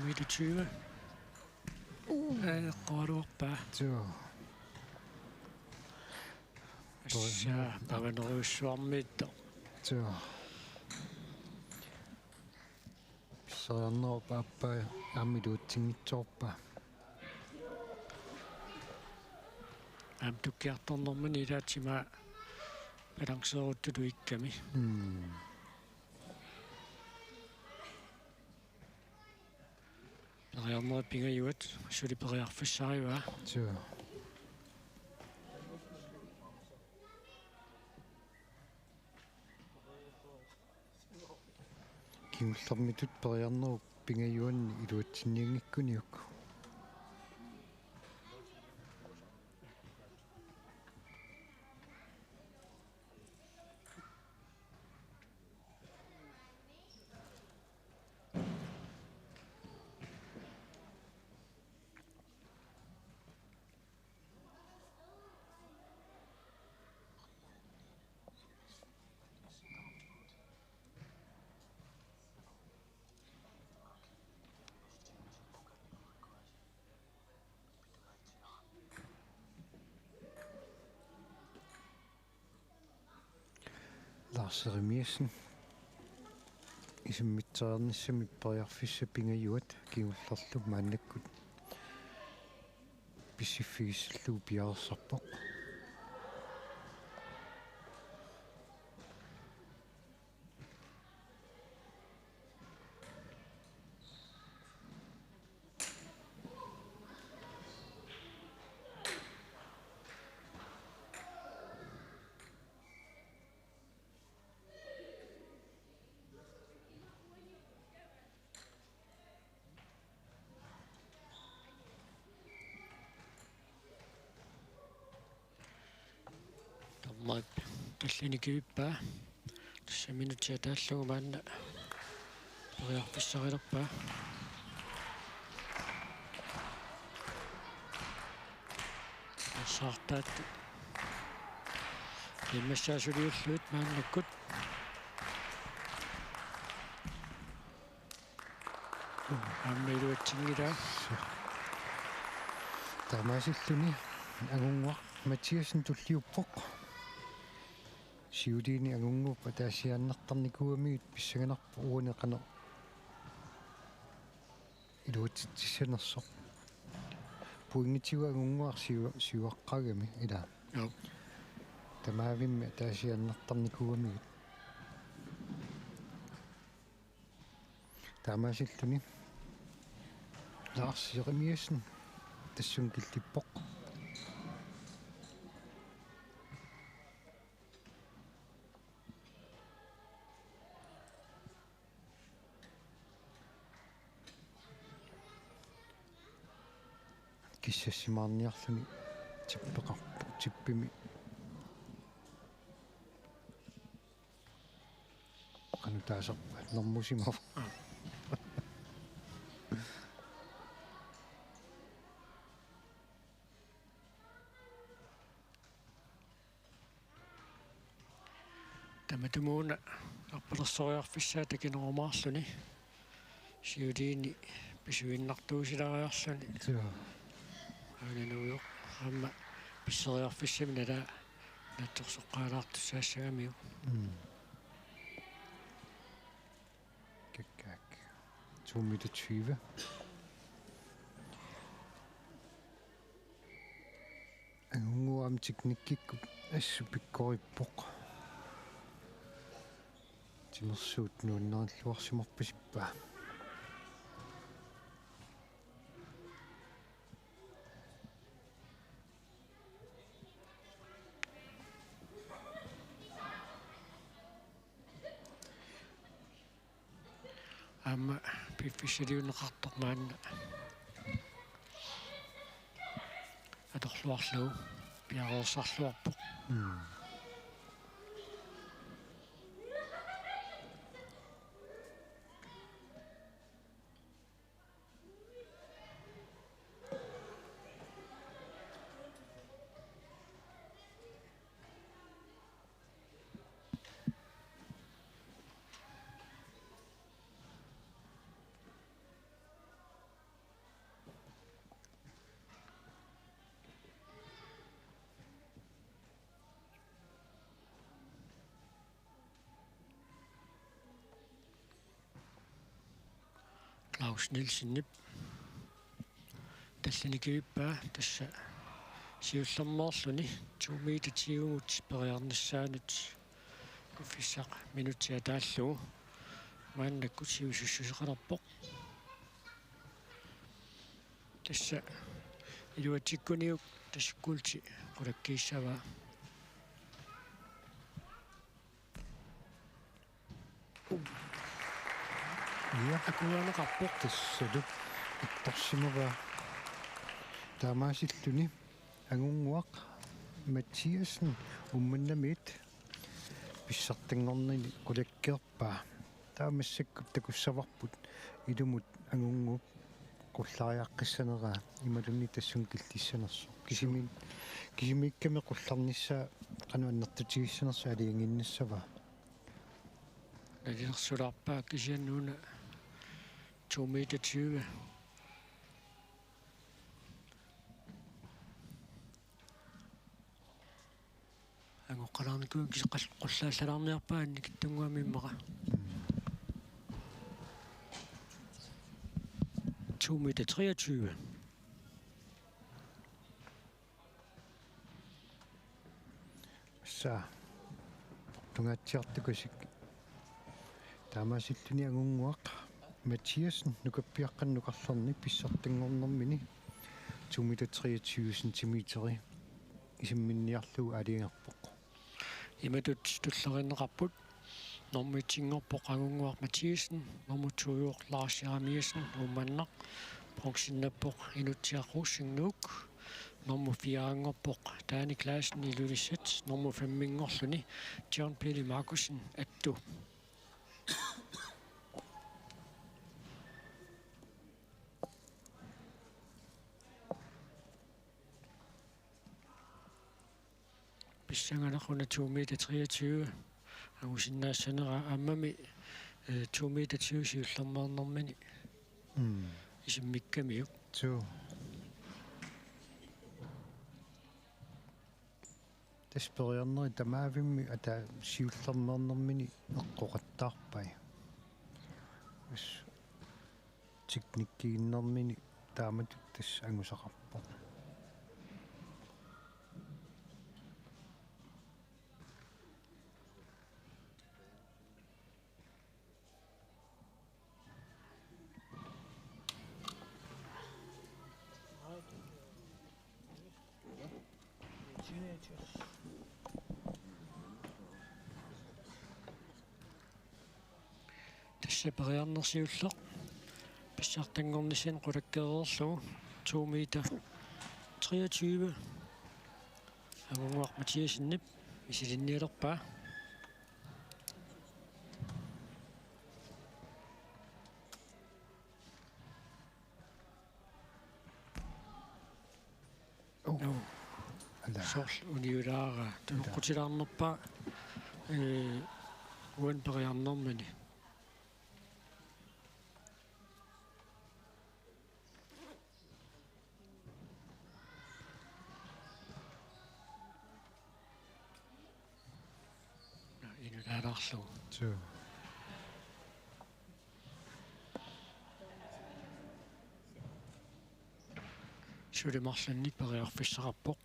meter 20. Godt oppe. Ja, der var noget svammet. Så er der oppe amiduttingitsorpa. Du kerter når man i det time balancerer du ikke med. Der er noget penge i ud, så det bliver for sig jo. Kimullarmitut periarnerup pingajuanni iluatsinniangikkuniuk. Lars Remiesen isummitsaarnissami periarfissa pingajuat kiullarlu maannakkut pissiffigissallu piarersarpoq. Tommat tallinikivippa tassaminutsia taallugu maanna periarfissarilerpa saartaat immassaasuliulluut maannakkut ammiluatsingila Tamasilluni agunguaq Mathiasen tulliuppoq siuliini agunguup ataasiaannartarnikuamiit pissaganarpu uaneqano iluutittissanersoq puingitigu agunguaq siuaqqagami ila tamaavimmi ataasiaannartarnikuamiit tamasilluni Lars Remiesen tassun killippoq kissasimaarniarluni tippeqarpu tippimi qanu taasarpa nermusimava tamatumuuna arpalersoriarfissaa takinerumaarluni siuliini pisuinnartuusilariarluni aananuuyoq amma pisseriarfissami nala nattorsoqqaalaartussaassagamiu Kak 2 meter 20. Angunguam teknikkikku assupikkorippoq timersuut nuunneralluarsimorpasippa amma piffissaliunneqartoq maanna atorluarlugu piareersarluarpoq Claus Nielsen nip талланикивиппаа тасса сиуллэрмоорлуни 2 meter 20 периарнissaanut уффиссақ минутиа тааллуу мааннакку сиусуссусеқалерпоқ тасса илуатиккуниук тассуккуулти қулаккииссаваа Ja, акуаанеқарпоқ тассалу иттарсимава таамаасиллуни агунгуақ Матиасен умманнамит писсартингорнини қулаккерпаа таамассаккут такуссаварпут илумут агунгуп qulлариаққиссанераа ималунни тассун киллиссанерсо кисимикками qulларнissaa qanu алиангиннассава налерсулаарпаа кисианнууна 2 meter 20 ангоққалаарникуун қуллааллалаарниарпаанни киттунгуамиммаqa 2 meter 23 са тунгатсиартукасик таамаасиллуни агунгуақ Матиасен нукаппиаққаннукарлэрни писсартингорнэрмини 2 meter 23 сантиметри исимминниарлугу алингерпоқ иматут туллеринеқарпут нормитингорпоқ агунгуақ Матиасен нормутуйуоқ Ларс Ярамиасен умманнақ проксиннаппоқ инутсиақруссингнуук норму 4-ангорпоқ Таани Клаасен илулиссат норму 5-ингорлуни John Peli Markussen атту писсангалерруна 2 meter 23 агусиннаассанера аммами 2 meter 20 сиуллэрмаарнэрмани исиммиккамиук ту таспериарнери тамаавимми ата сиуллэрмаарнэрмини эққоқаттаарпай ус техниккииннэрмини тааматут тас ангусақарпо тассапериарнерсиуллеқ писсартангорниссан qulakkereerluu 2 meter 23 агунгуақ Матиасеннип исилинниалерпаа сорл униулаара тунеққутилаарнерпаа уан периарнэрмани инулаалаарлуу ту сулимарланни периарфиссақарпоқ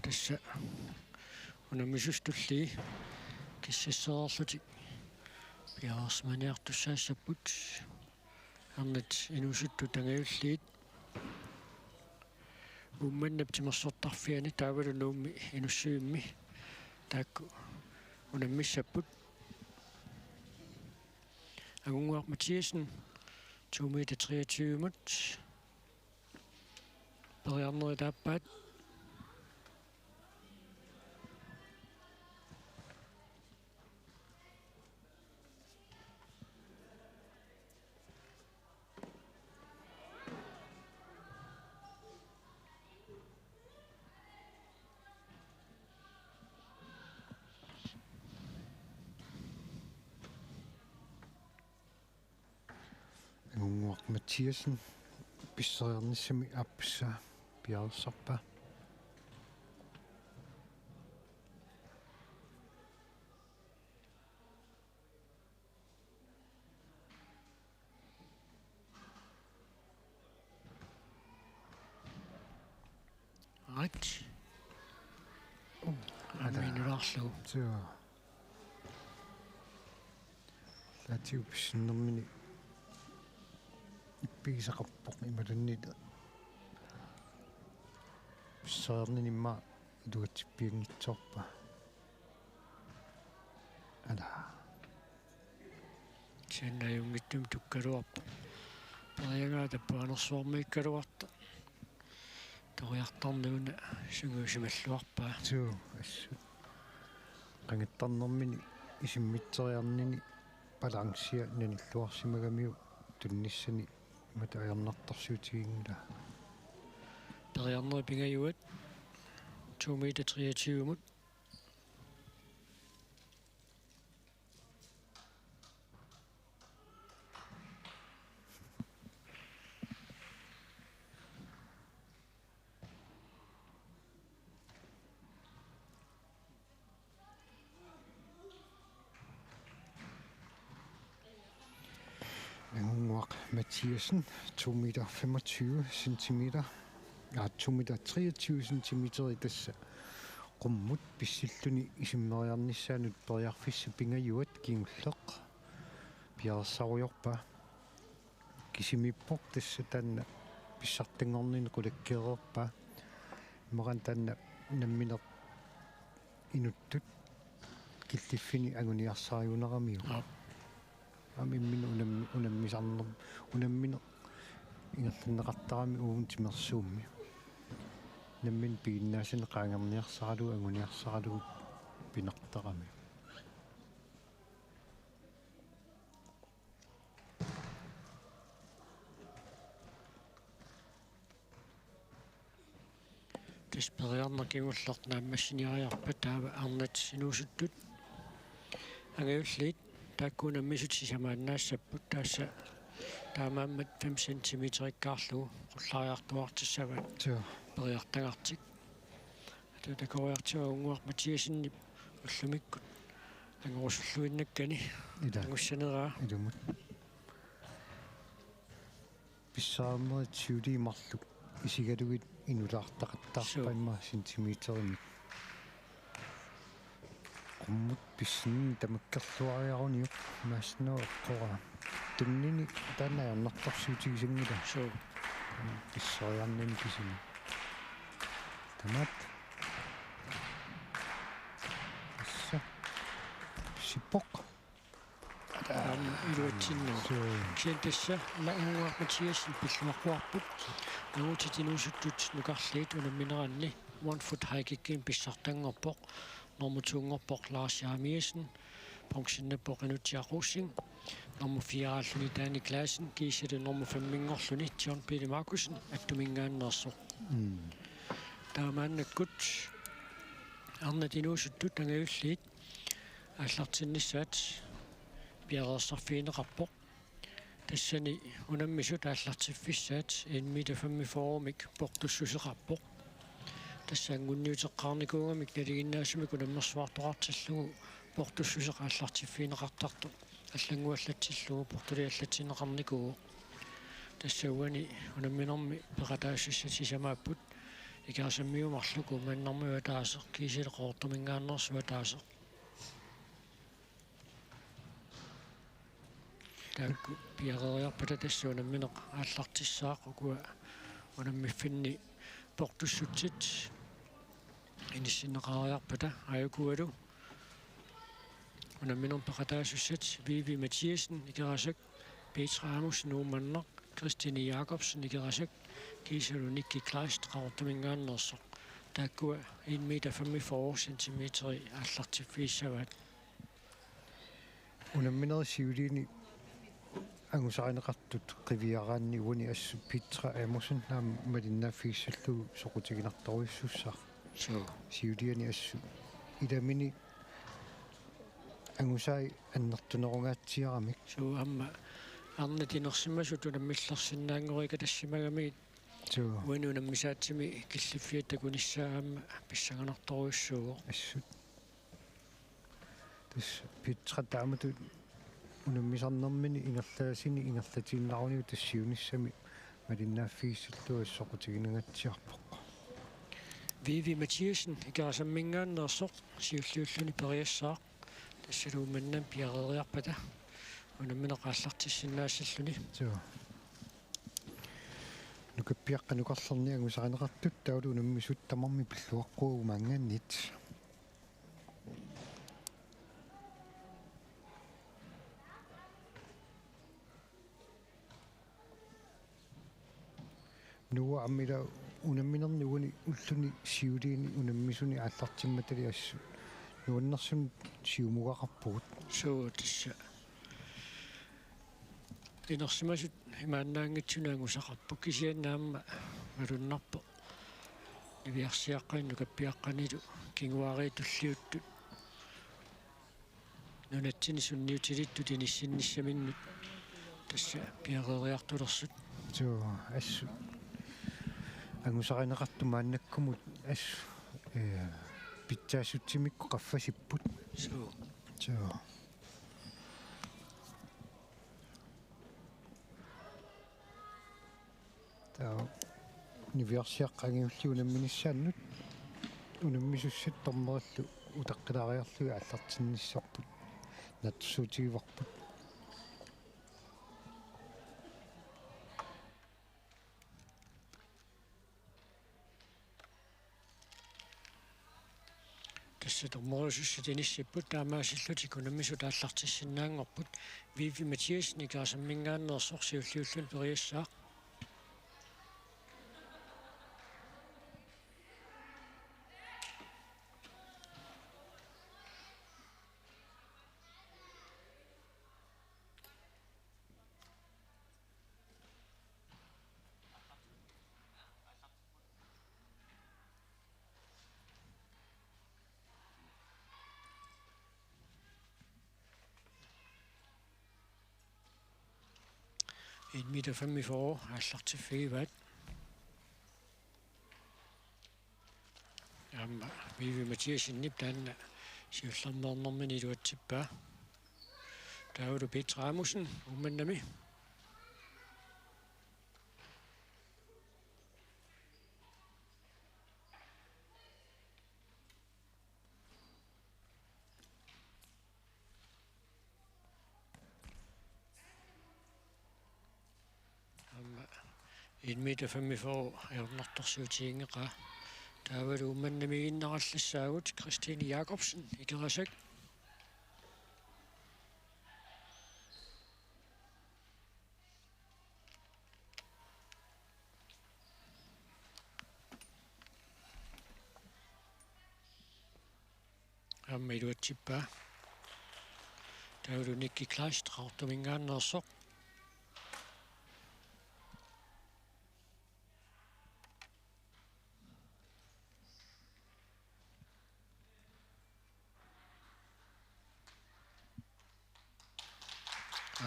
тасса унамисустулли киссассераарлути пиарсманиартуссаассаппут арнат инусутту тангаюллиит умманнап тимерсортарфиани таавалунуумми инуссуимми таакку унаммиссаппут агунгуақ Матиасен 2 meter 23 мут периарнери тааппаат агунгуақ Матиасен писсериарниссами аппса пиарсарпа Right. Аминуларлу. Тиа. Латиу писсиннэрмини иппигисақарпоқ ималуннита писсериарнинимма илуатсиппиангитсоорпа ала Сэннаюнгиттум туккалуарпа. Париагаата паанерсуармиккалуарта. Ториартарнуна сунгуусималлуарпаа. тиу ассу қангиттарнэрмини исиммитсериарнини балансия наниллуарсимагамиу тунниссани мата аярнартарсуутигингла Париарнери пингаюат 2 meter 23 мут. Nguak Mathiasen 2 meter 25 centimeter. Ja, 2 meter 23 centimeter i tässä. Qummut pissilluni isimmeriarnissaanut periarfissa pingajuat kiingulleq. Piarsariorpa. Kisimippoq tässä tanna pissartangornin qulakkeererpa. Moran tanna nammineq inuttut killiffini aguniarsariuneramiu. Амиммин унаммисарнер унаммине ингерлиннеқартарами уун тимерсуумми наммин пигиннаасин qaangerniarsaralu aguniarsaralu pinertarami Тиспериарнер кигуллернааммассиниариарпа таава арнат синуусуттут агаюллиит тааккуунаммисут сисамааннаассаппут таасса таамааммат 5 сантиметриккаарлугу qulлаариартуартиссават тиа периартагартик атутакориартиа унгуар матиасиннип уллумиккут ангорусуллуиннаккани ида ангуссанераа идумут писсааммери тиулиимарлук исигалугит инулаартақаттаарпаимма сантиметрими qumut pissin tamakkerluariaruниу maaснуэққора туннини таанааярнартарсуутигисангила соо писсариарнини кисими тамат асса сиппоқ илуатсиннуу киантасса лаунгуар матиасин пиллуаққуарпут нуутитинуусуттут нукарлиит унамминеранни 1 foot high киккин писсартангорпоқ нормутуунгорпоқ лаарсиамиасен пунксиннаппоқ инутиақуссин норму 4аллуни таани классен кисилу норму 5-мингорлуни John Peter Markusen аттумингааннерсоқ таамааннаккут арнатинуусуттут ангаюллиит ааллартиннссаат пиареерсарфиинеқарпоқ тассани унаммисут ааллартиффиссаат 1 meter 45 портуссусеқарпоқ тассаангунниутеққарникуугамик налигиннаасумик унаммерсуартоқартиллугу портуссусеқааллартиффиинеқартарту аллангуаллатсиллугу портулиаллатсинеқарникуу тассауани унамминерми пеқатаассассисамааппут икаасаммиумарлуку маннармуа таасеқ кисилеқоортумингааннерсуа таасеқ таакку пиарериарпата тассуунамминеқ ааллартиссааққукуа унаммиффинни портуссутсит иниссинеқариарпата аюкуалу унамминерм пеқатаассассат Vivi Mathiasen икерасак Petra Amundsen нууманнеқ Christine Jacobsen икерасак кисалу Nikki Kleist qaortumingaannersoq taakkua 1 meter 45 centimeter ааллартиффииссаваат унамминери сиулиини ангусаринеқартут қивиараанни уни ассу Petra Amundsen наам малиннааффигиссаллугу соқутигинарторуиссуссаа соо сиулиани ассу иламини ангусай аннертунерунгаатсиарамик соо амма Arne tinersimasut unamillersinnaangorika tassimagami so uanu unammisaatsimi killiffiattakunissaamma pissanganartoruissuugo assut tas pitrataamatut unammisarnermini ingerlaasini ingerlatiinneruniu tassiunissami малиннааффигиссуллуассоқутигинангаtsiarpoq Vivi Mathiasen ikarasammingaannersoq siulluulluni periassaaq tassaluumannam piareriarpata unammineqaallartissinaassalluni so nukappiaqqanuqarlerni angusarineqartut taulu unammisut tamarmi pilluaqquugumaangaannit nuwa ammila unamminerniuguni ulluni siuliini unammisuni aallartimmatali assu nuannersun siumugaqarpugut suu tassa inersimasut imaannaangitsunaangusaqarpuk kisiannaamma malunnarpo niviarsiaqqain nukappiaqqanilu kinguariitulliuttut nunatsini sunniutilittut inissinnissaminggut tassa piareriartulersut so assu angusarineqartumaannakkumut assu pitsaasutsimikku qaffasipput suu so taa niviarsiaqqangiulli unamminissaannut unammisussit tormerillu utaqqilaariarluga аллартиннissarput natsuutigivarput тассаторморусуссут иниссиппут таамаасиллутик унаммисут ааллартиссиннаангорпут Vivi Mathiasen ikarasammingaannersoq siulliullun periassaaq en meter 45 ааллартиффигиваат амма Vivi Mathiasenнип таанна сиуллернернэрмини илуатсиппаа таулу Petra Amusen умманнами en meter 45 ernertorsuutiingeqa taavalu ummannamiginnarallissaagut Christine Jacobsen ikerasak amma iluatsippaa taavalu Nikki Kleist rartumingaannersoq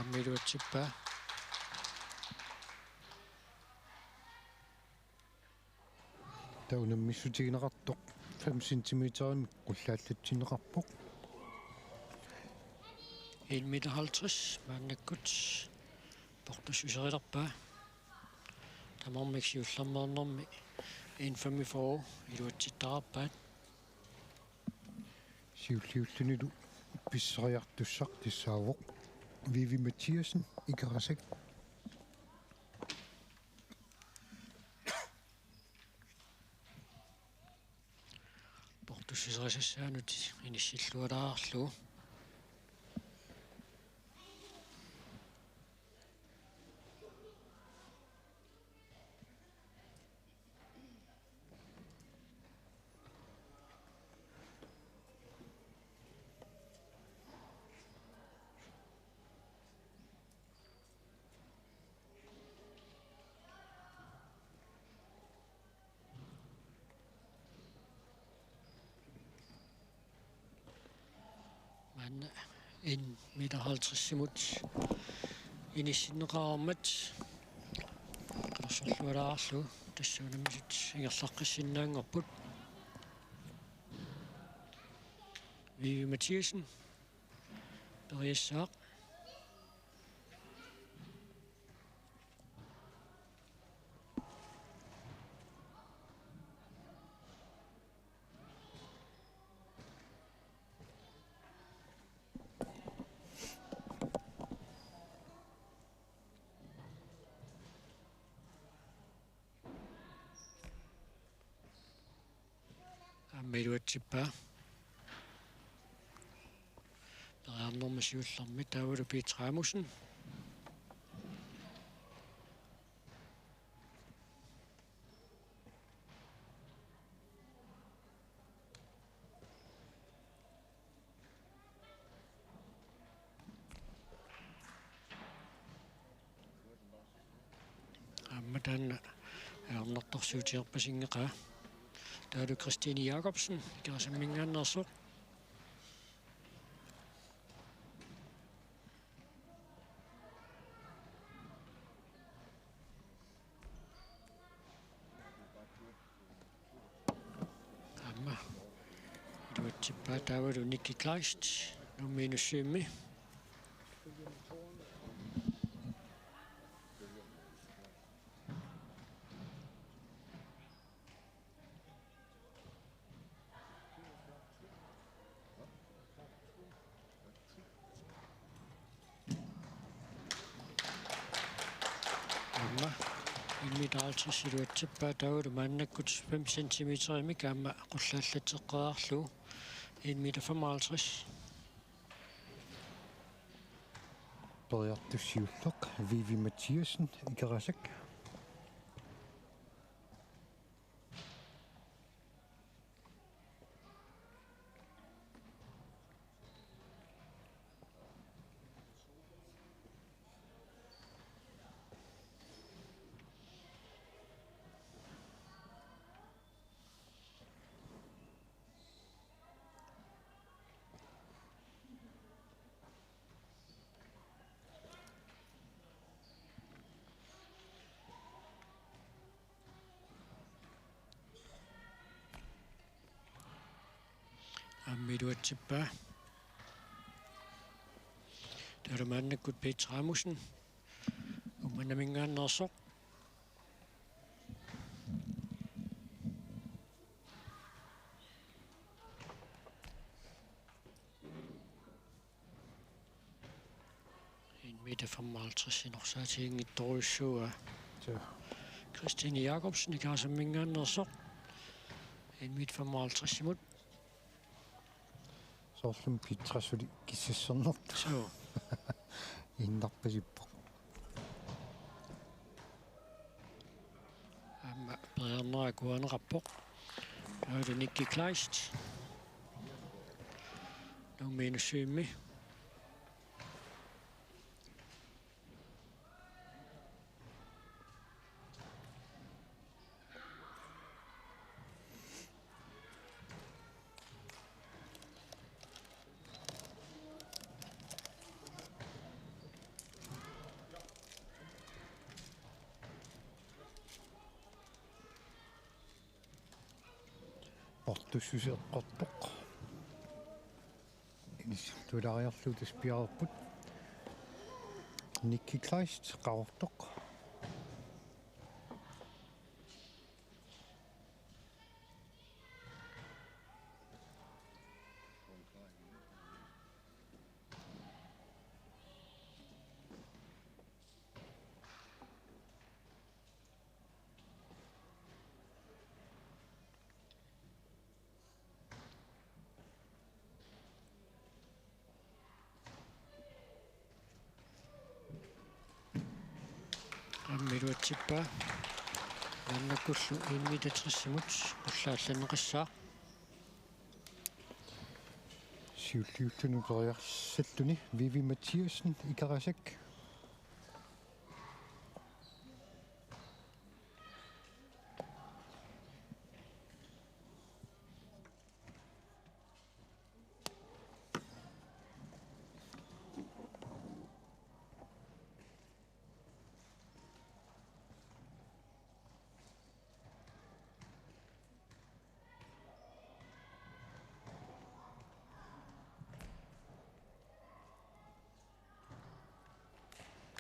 аммилуатсиппаа таунаммиссутигинеқартоқ 5 см-ин қуллааллатсинеқарпоқ 1,50 meter мааннаккут портусусерилерпаа тамармиксиуллермернэрми 1,45 илуатситтарарпаат сиуллиуллунилу писсериартуссақ тиссаавоқ Vivi Mathiasen ikerasak портусусерисассаанут иниссиллуалаарарлу man 1,50 meter инисиннеқармат qersorlualaarlu тассуунамисут ингерлаққиссиннаангорпут Vivi Mathiesen Beriessaaq Ammeluatsippa Perarnermasiullermi taavalu Piet Ramussen Ammataan aarnertorsuutiarpasingeqa taalu Christine Jacobsen kerasammingaannersoq Amma iluatsippa taavalu Nikki Kleist nummiinussuimmi Iluatsippa taavalu maannakkut 5 cm kaamma qullaallatseqqerarlu 1,55 Beriartussiulleq Vivi Mathiesen ikerasak Ammeluatsippa taalu maannakkut Piet Ramussen ummannamingaannersoq Meter 55 inorsaatiingittoruissuuga Christine Jacobsen ikerasammingaannersoq 1,55 imut soorlum pitrasuli kissassernertu so innarpasippoq Amma Perarnerakuanerappoq taalu Nikki Kleist nummiinussuimmi portussuseqqortoq inistulariarlu taspiarerput Nikki Kleist qaortoq Ammeluatsippa maannakkullu 1,60 imut qullaallanneqassaa siulliullunu periarsalluni Vivi Mathiesen ikerasak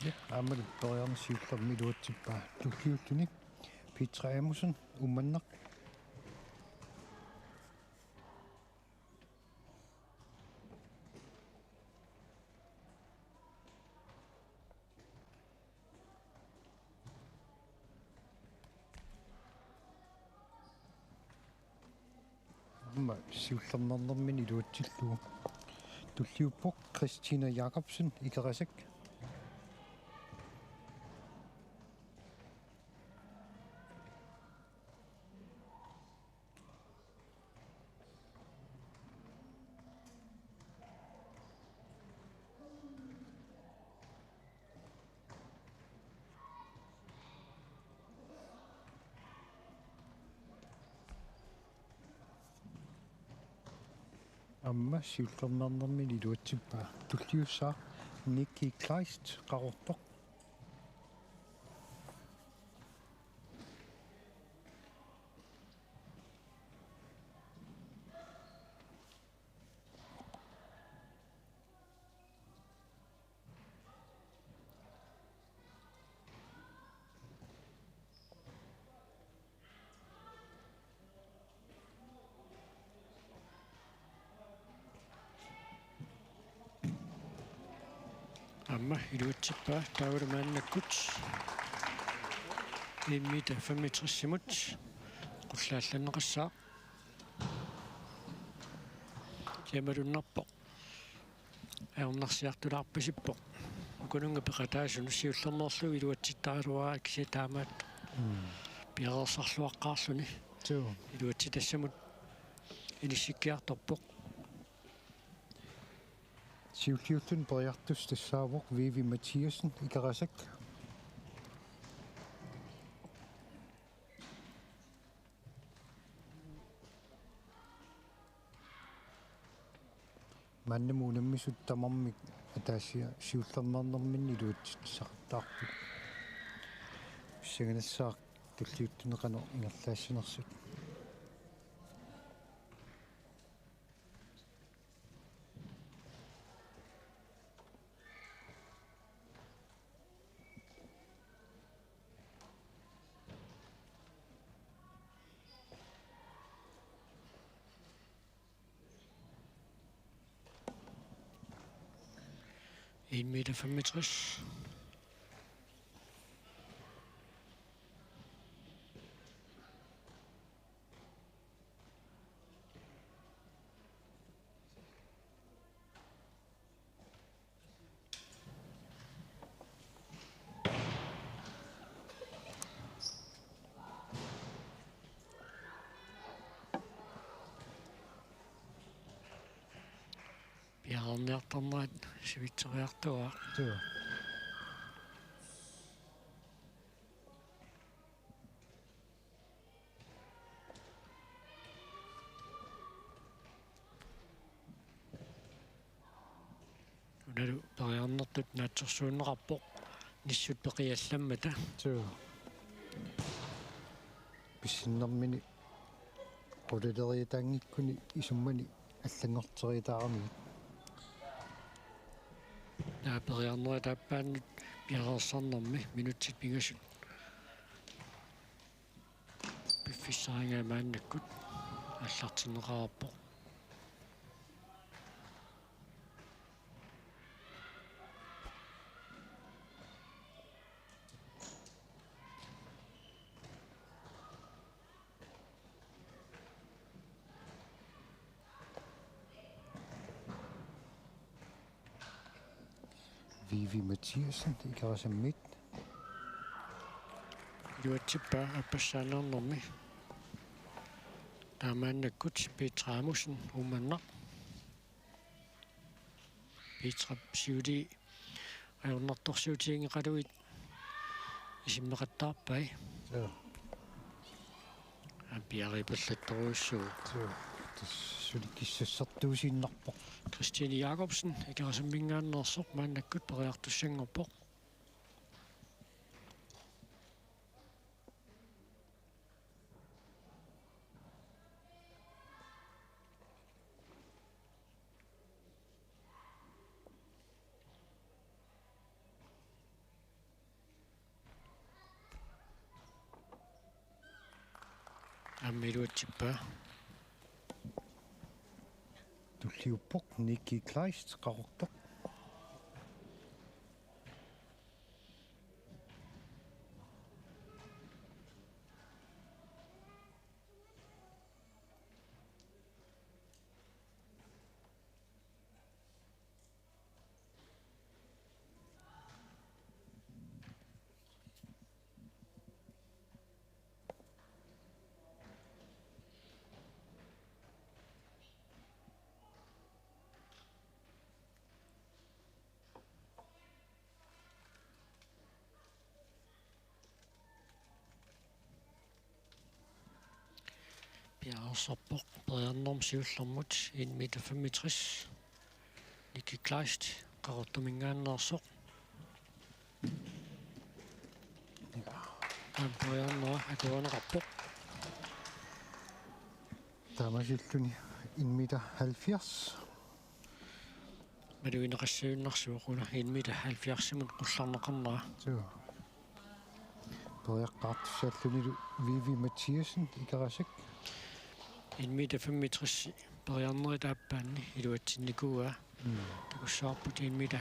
Ja, amma början siullar miluutippa tulliuttuni Petra Amusen ummanneq amma siullernernermin iluutsillugu tulliuppoq Christina Jacobsen ikerasak amma siullernernermin iluutippa tulliussaa Nikki Kleist qarortoq Amma iluutippa taulamaannakkut 1 meter 65 qullaallanneqassaa jamalunnerpoq aornarsiartularpasippoq ukununga peqataasunu siullernerlu iluatsittaraluaraa kisiataamaat piarersarluaqqaarluni iluatsitassamut inissikkiartorpoq siulliuttun periartus tassaavoq Vivi Mathiasen ikerasak маннамуунаммисут тамармик атаасиа сиуллернернэрмин илуутсақартаарпут сиганассаа туллиуттунеқано ингерлаассинерсут en meter 65. Piarnertarnaat sivitseriartua. Joo. Unalu pariarnertut naatsersuunneqarpoq nissut peqiallammata. Joo. Pissinnermini qululeriitaangikkuni isummani аллангортеритаарами наапериарнера тааппааннут пиареерсарнэрми минутсит пигасут пиффиссарингамааннаккут аллартиннеқараппо Vivi Mathiasen ikerasammit юатсиппа аппассаанернэрми таамааннаккут Petra Amusen уманнақ Petra сиули аернарторсуутиингеқалуит исиммеқаттаарпай joo апиарипаллатторуйссуу суlikissassertuusinnarpoq Christina Jacobsen ikerasammingaannersoq мааннаккут периартуссангорпоq аммилуатсиппаа туллиуппоқ Nikki Kleist qaqortoq Bjergsopborg, Briannorm Sivlormut, 1,65 meter. Nikki Kleist, Karotumingaannersoq. Briannor, Akuanerappoq. таамасиллуни 1,70 meter. Maluineqassuunnarsuuquna 1,70 meter qullarneqarnera. Tuo. Toiaqqaartussaalluниlu Vivi Mathiasen ikarasik. 1,65 meter Brianneri taappaanni iluatsinnikua. Takussaarput 1,70 meter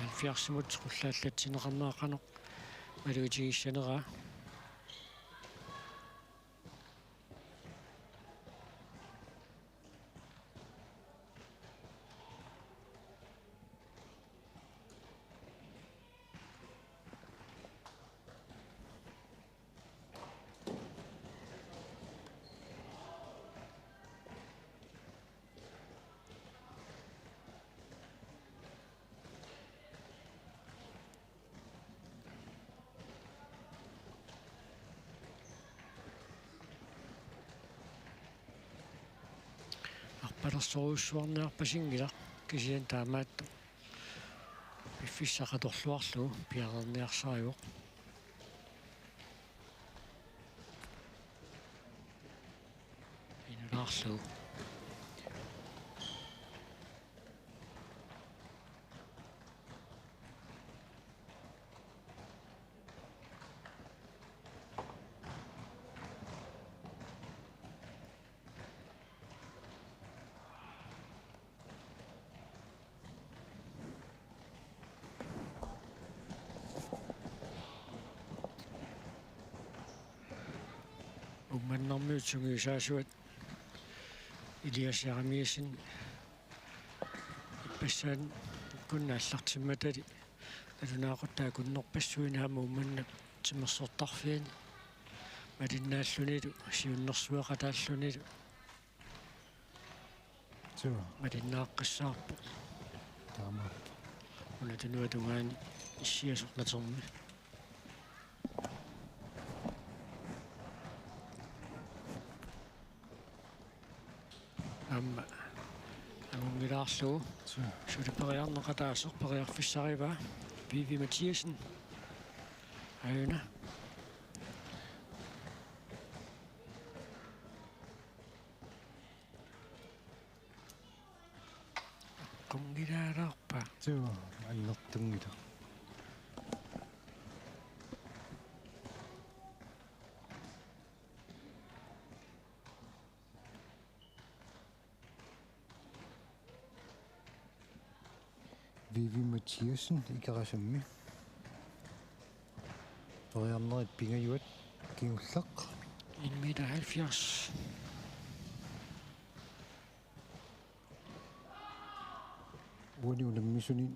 qullaallatsineqarneaqanoq. Maluitigissanera. Arpalersoruussuarniarpasingila kisian taamaattu piffissaqatorluarlu piarerniarsariuq inulaarlu ummannermiutsungiusaasuat Iliasiaramiasin ippassaan kunnaаллартимматали алунаақуттаа куннорпассуинаама умманнак тимерсортарфиани малиннааллунилу сиуннэрсуақатааллунилу Tuo. малиннааққиссаарпу Taama. унатунуатунгаани иссиасорнатерми амма амунгилаарлугу Tuo. сулипериарнеқатаасеқ периарфиссариваа Vivi Mathiasen аюна конгилаараарпа Tuo. Annertungila. Vivi Mathiasen ikarasammi. Toriarnerit pingajuat kiullaq. 1,70 meter. Uani unammisuni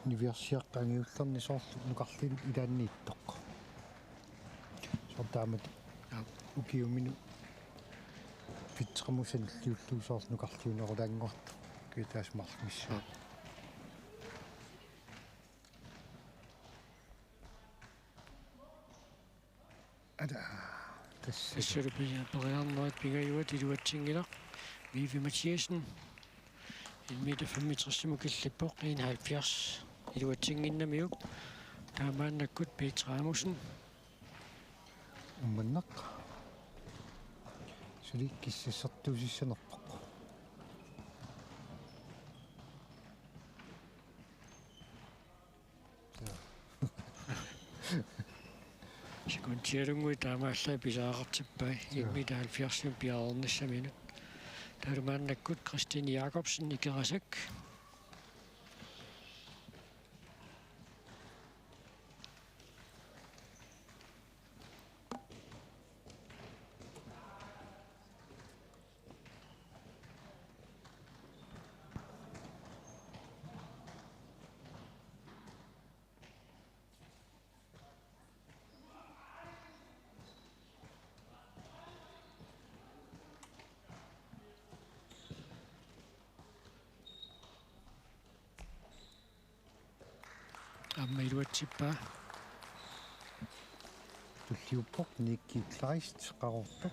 niviarsiaqqangiullerni soorlu nuqarlin ilaanniittoq. Sortaamat ukiuminu pitqamusan liulluusoorlu nuqarliunerulaanngortu kiitaas marmissa. Ada tässä Tassarupia periarnerit pingajuat iluatsingilaq Vivi Mathiasen 1,65 meter killippoq 71 iluatsinginnamiuk taamaannakkut Peter Ramussen ummanneq sulikkissassertuusissanerpoq. sekund Tiarungui taamaallaa pisaaqartippai 1 meter 70 piaornissaminut. Talumaannakkut Christine Jacobsen ikerasak. Ammiluatsippa. Tulliuppoq Nikki Kleist qarortuq.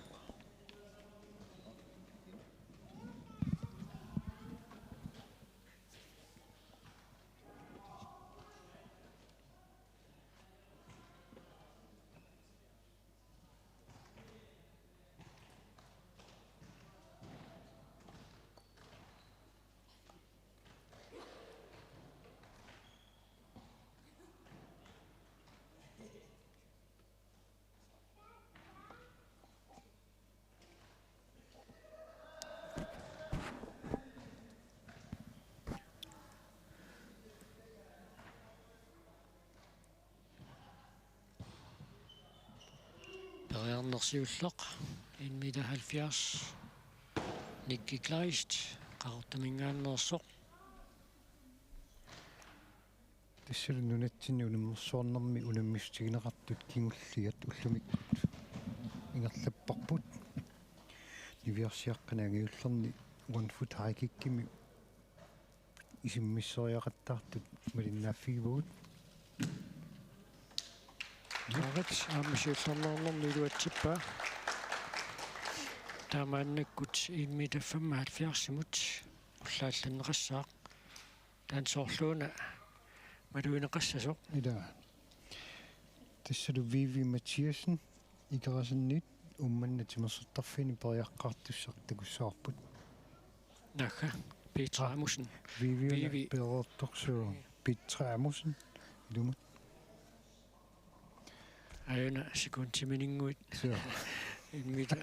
Periarnersiulleq 1 meter 70. Nikki Kleist qartamingaannersoq. Tissalu nunatsinni unimmersuarnermi unammistigineqartut kingulliat ullumikkut ingerlapparput niviarsiaqqanaangiullerni 1 foot high kikkimi isimmissoriaqattaartut malinnaaffigivugut Tarits aamisuullernernermiluatsippa. Taamaannakkut 1 meter 75 simut ullaallanneqassaaq. Taansoorluuna maluineqassasoq. ida tissalu Vivi Mathiasen ikerasanniit ummanatimersertarfini periaqqaartussaq takussaarput Nakka Petra Amundsen. Vivi perertorsuo Petra Amundsen ilumut Ajana sekuntiminninguit. så 1 meter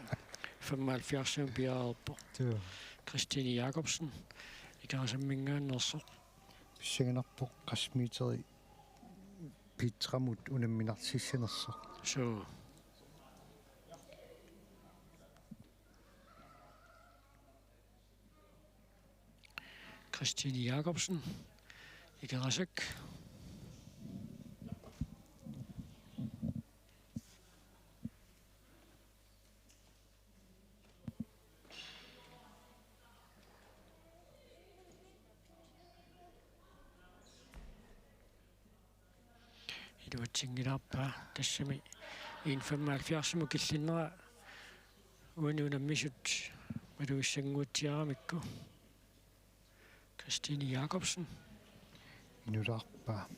75 piaarpo. så Christine Jacobsen ikerasammingaannersoq. pissanganarpoq qasmiiteri Petramut unamminarsissinersoq So Christine Jacobsen ikerasak. Iluatsingilaarpaa tassami 1,75 killinnera uanuunammisut maluissanguutiaramikku Christine Jacobsen. inulaarpaa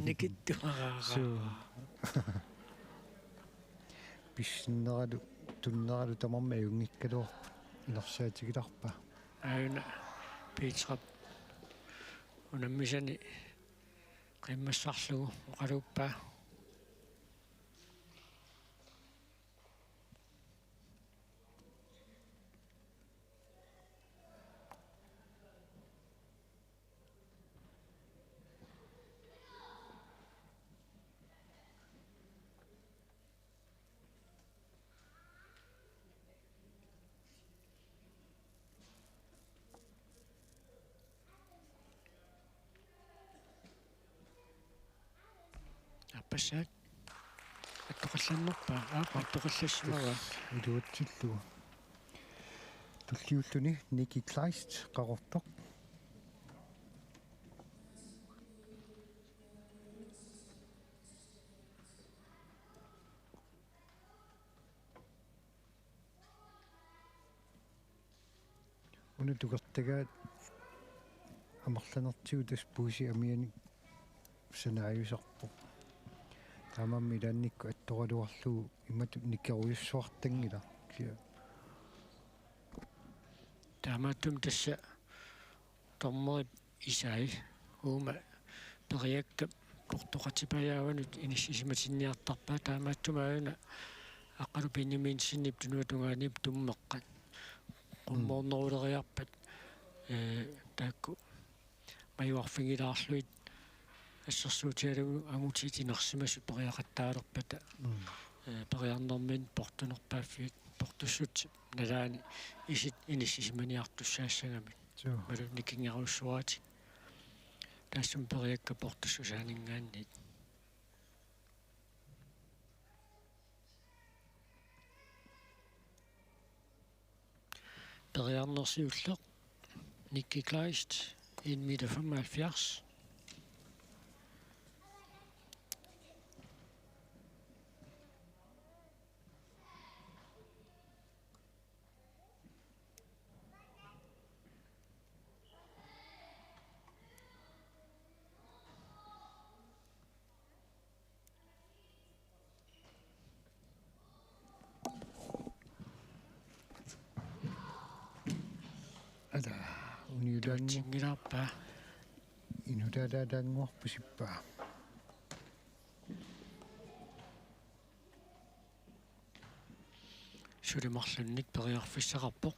Nikittuaraara. så pissineralu tunneralu tamarma ajungikkaluor inersaatigilarpaa Ajuna Petra unammisani qimmassarlugu oqaluuppaa. Appassaat аттоқалланнерпаа аақартоқаллассимава iluatsilluu tulliulluni Nikki Kleist qarortoq unatukertagaat амерланертигу тас пууси амиани санааюсарпо таамамми лаанникку атторалуарлугу имату никкеруйуссуартангила кия таамааттум тасса тормери исаи уума периакка портоқатипаяаванут иниссисиматинниартарпаа таамааттумааюна аққалу пиннимиинсиннип тунуатунгаанип туммеққат qummoorneruleriarpat taakku maiuarfingilaarsluit ассерсуутиалугу агутиитинерсимасу периақаттаалерпата периарнэрмин портунерпааффиут портуссут налаани исит иниссисиманиартуссаассагамит малу никингеруссуаати тассум периакка портуссусаанингааннит периарнерсиуллеқ Nikki Kleist 1,75 meter. Ada uniudan Tingilappa inudadadangorpusippa sulimarlunnik periarfissaqarpoq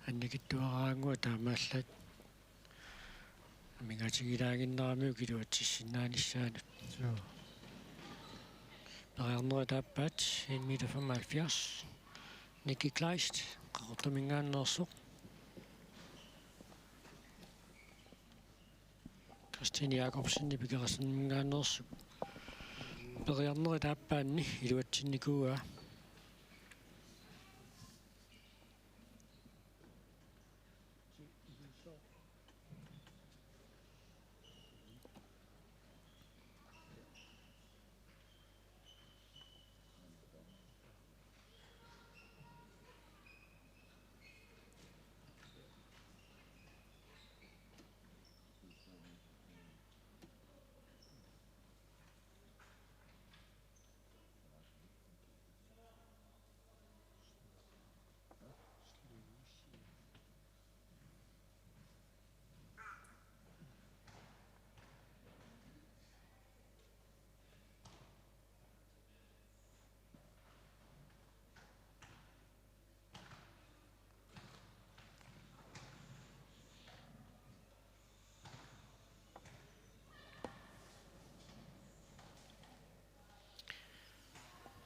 анникиттуараангуа таамааллат мигатигилаагиннерамиу килуатсиссинааниссаанут периарнера тааппаат 1,75 meter. Nikki Kleist qaqortumingaanneersuq Christine Jacobsen pikerasenmingaanneersuq periarnera taappaanni iluatsinnikua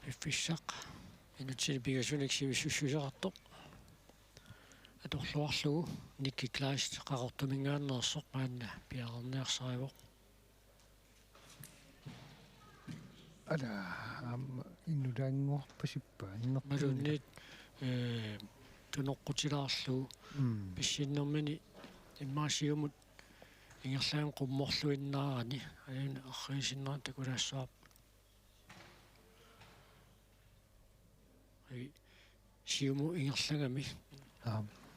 пиффиссақ инутсили пигасуник сивиссуссусеқартоқ аторлуарлугу Nikki Kleist qaqortumingaanneерсоқ маанна пиарерниарсаривоқ ada inudangorpusippa малунниит тунеққутилаарлугу писсиннэрмини иммаасиумут ингерлаан qumморлуиннаарани аюна арриисиннера такулаассаап сиуму ингерлагами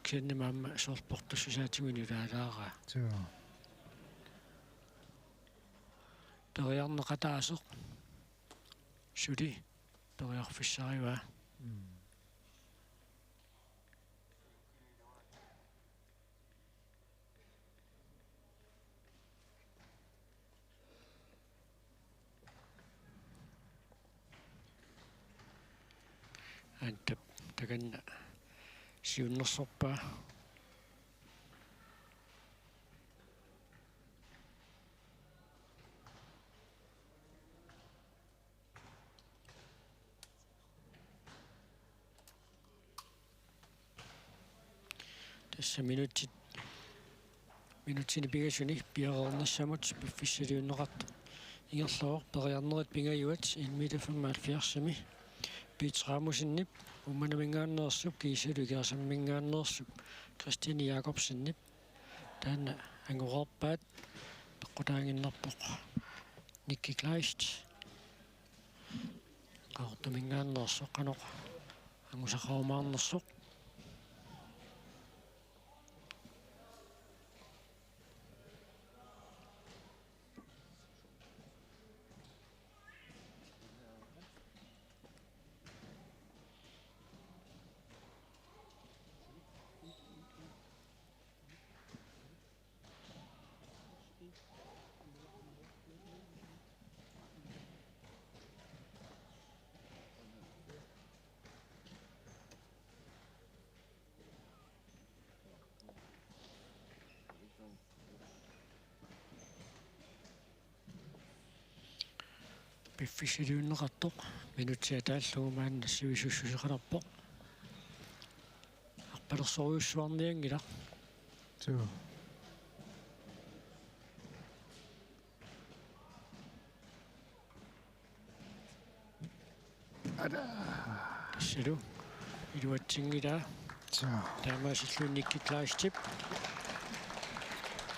кеннемаама соорпортуссусаатигуни улаалаара периарнеқатаасоқ сули периарфиссариваа антап таганна сиуннерсорпаа тасса минутсини пигасуни пиарернссамут пиффиссалиуннеқарта ингерлавоқ периарнерит пингаюат 1,75 meter Betramussenip, umanamingaanneersup kiisalugiasammingaanneersup Christine Jacobsennip taana angorarpaat peqqutaanginnerpoq Nikki Kleist qaortumingaannersoq qanoq angusaqarumaarnersoq piffisiluunneqartoq minutsia taallugumaanna sivisussuseqalarpoq arpalersoruussuarniangila Så tassulu iluatsingilaa så taamaasilluunnikkiklaastip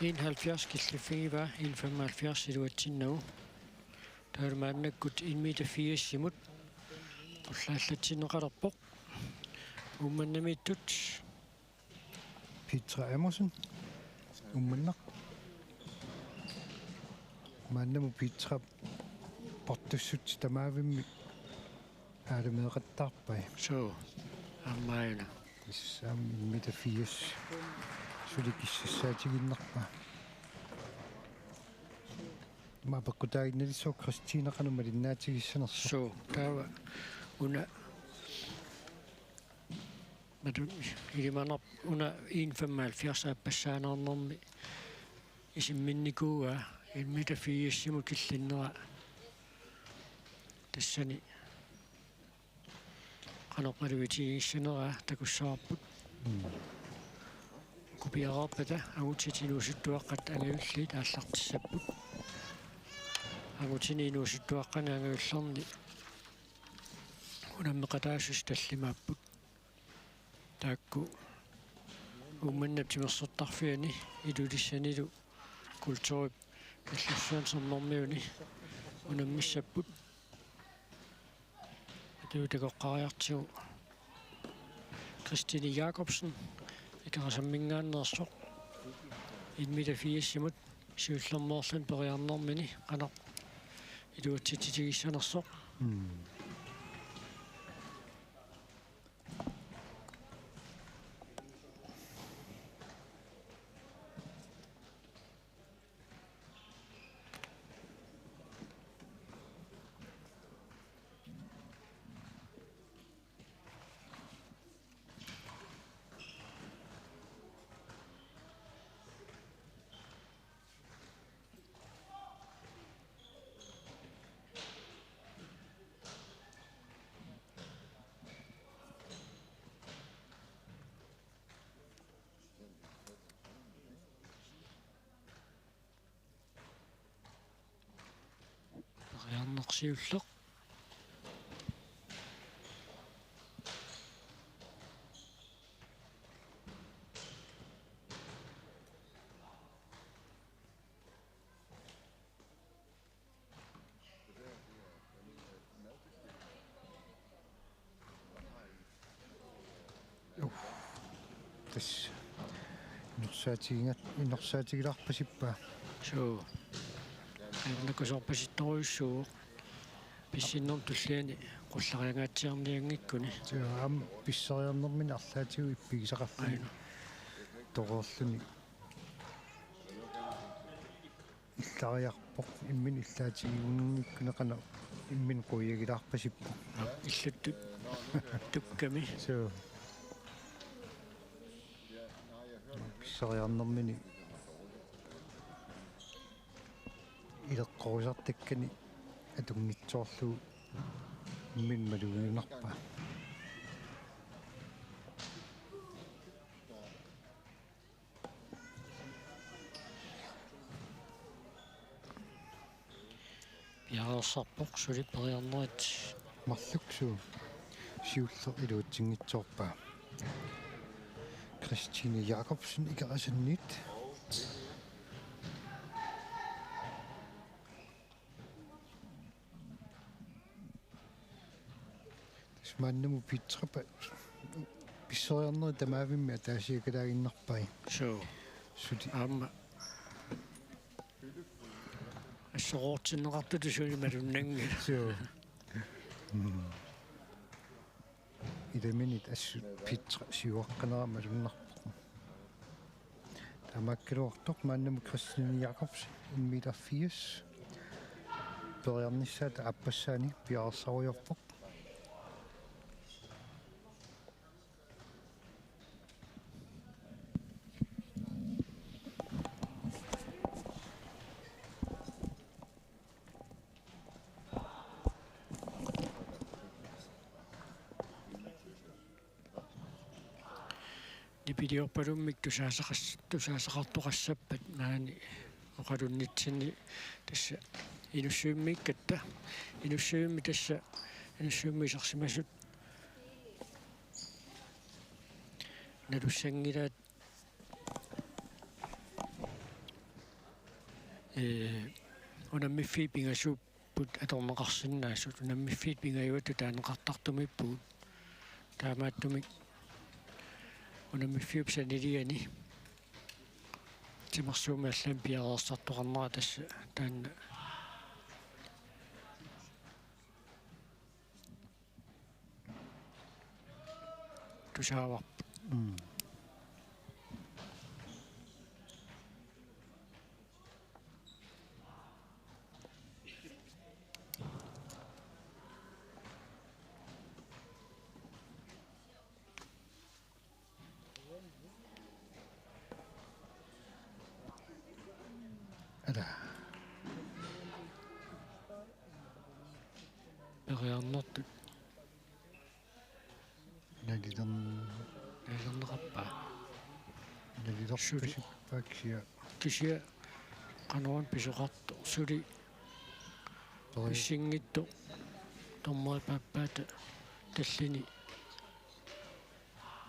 71 killiffigiva 175 iluatsinnagu taulmaannakkut 1,4 simut ullaallatsinneqalerpoq ummannamiittut Petra Emerson. Ummanaq. Maannamu Petra portussut tamaavimmi aalameeqattarpai. so ammaayuna Issam 1,4 sulikissassaatiginnarpa. Ma pakkutaaginnalisoo Christina qanuma linnaatigissanerso. so taava una madun ilimanap una 1,75 appassaanarnermi isimminnikuuga 1,4 simut killinnera tassani qanoqmaluvitigissanera takussarput kupiaraarpata agutitinuusuttuaqqat angavullit aallartissapput agutiniinuusuttuaqqana angavullerni unammeqataassus tallimaapput taakku ummannap timersortarfiani ilulissanilu kulturip kallussuansernermiuni unammissapput atuutakoqqariartigu Christine Jacobsen ikarasammingaannersoq 1,4 simut siullermoorlun periarnermini qanoq iluatsititigissanersoq periarnersiulleq Tas inersaatigilarpasippa. so nakusorpasittoruissuuq pissinnerm tulliani qullariangaatsiarniangikkuni Så am pisseriarnermin arlaatigu ippigisaqarfuni aina toqorluni illariarpoq immin illaatigiunnikkuna immin quyagilaarpasippu. illuttut tukkami Så pisseriarnermini ileqqorusartakkani atungitsoorlu immin malugiunarpa. piarersarpoq suli periarnerit Marluksu siuller iluutsingitsoorpa. Christine Jacobsen ikarasannit. Mannemu pitrapa pissoriarneri tamaavimmi ataasiakalaagиннарпай. So. Suti. Assorortinneqartut suunimalunnangi. So. Idaminit assu pitra siuaqqaneramalunnerpo. Tamakkiluartoq Mannemu Christian Jacobs 1,80 m. Periarnissaat appassaani piarsarujorpoq. Nipidiorpalummik tusaasaqartoqassappat maani oqalunnitsinni tassa inussuimmiikkatta inussuimmi tassa inussuimmi isarsimasut nalussangilaat unammiffii pingasuupput atorneqarsinnaasut unammiffii pingayuattu taaneqartartumippuut taamaattumik unammifiup saniliani timersuumi аллаан piareersartoqarnera tassa taanna tusaavarput Ada. periarnertut Nalilernerappa. Nalilerpasippaaksia. kisia qanuan pisoqartu suli pissingittu tormoripappaata tallini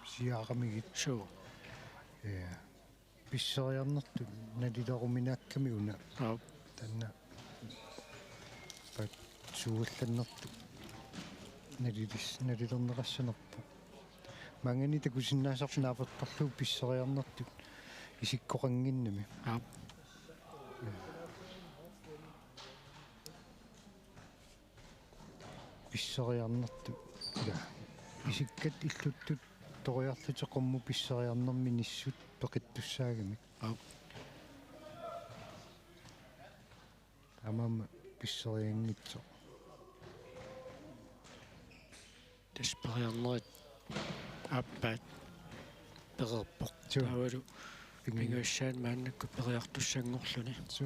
Siaqamigit. so Pissoriarnertu nalileruminaakkami una. Tanna pat suullannertu nalilernerassanerpu. Mangani takusinnaasarnaapertarlu pissoriarnertu isikkoqanginnami. Pissoriarnertu ila isikkat illuttut toriarluteqormu pissoriarnermi nissut peqittussaagami. Amam pissoriangitso. Desperiarnerit appaat pererpoq taavalu pinguissaan maannakku periartussanngorluni So.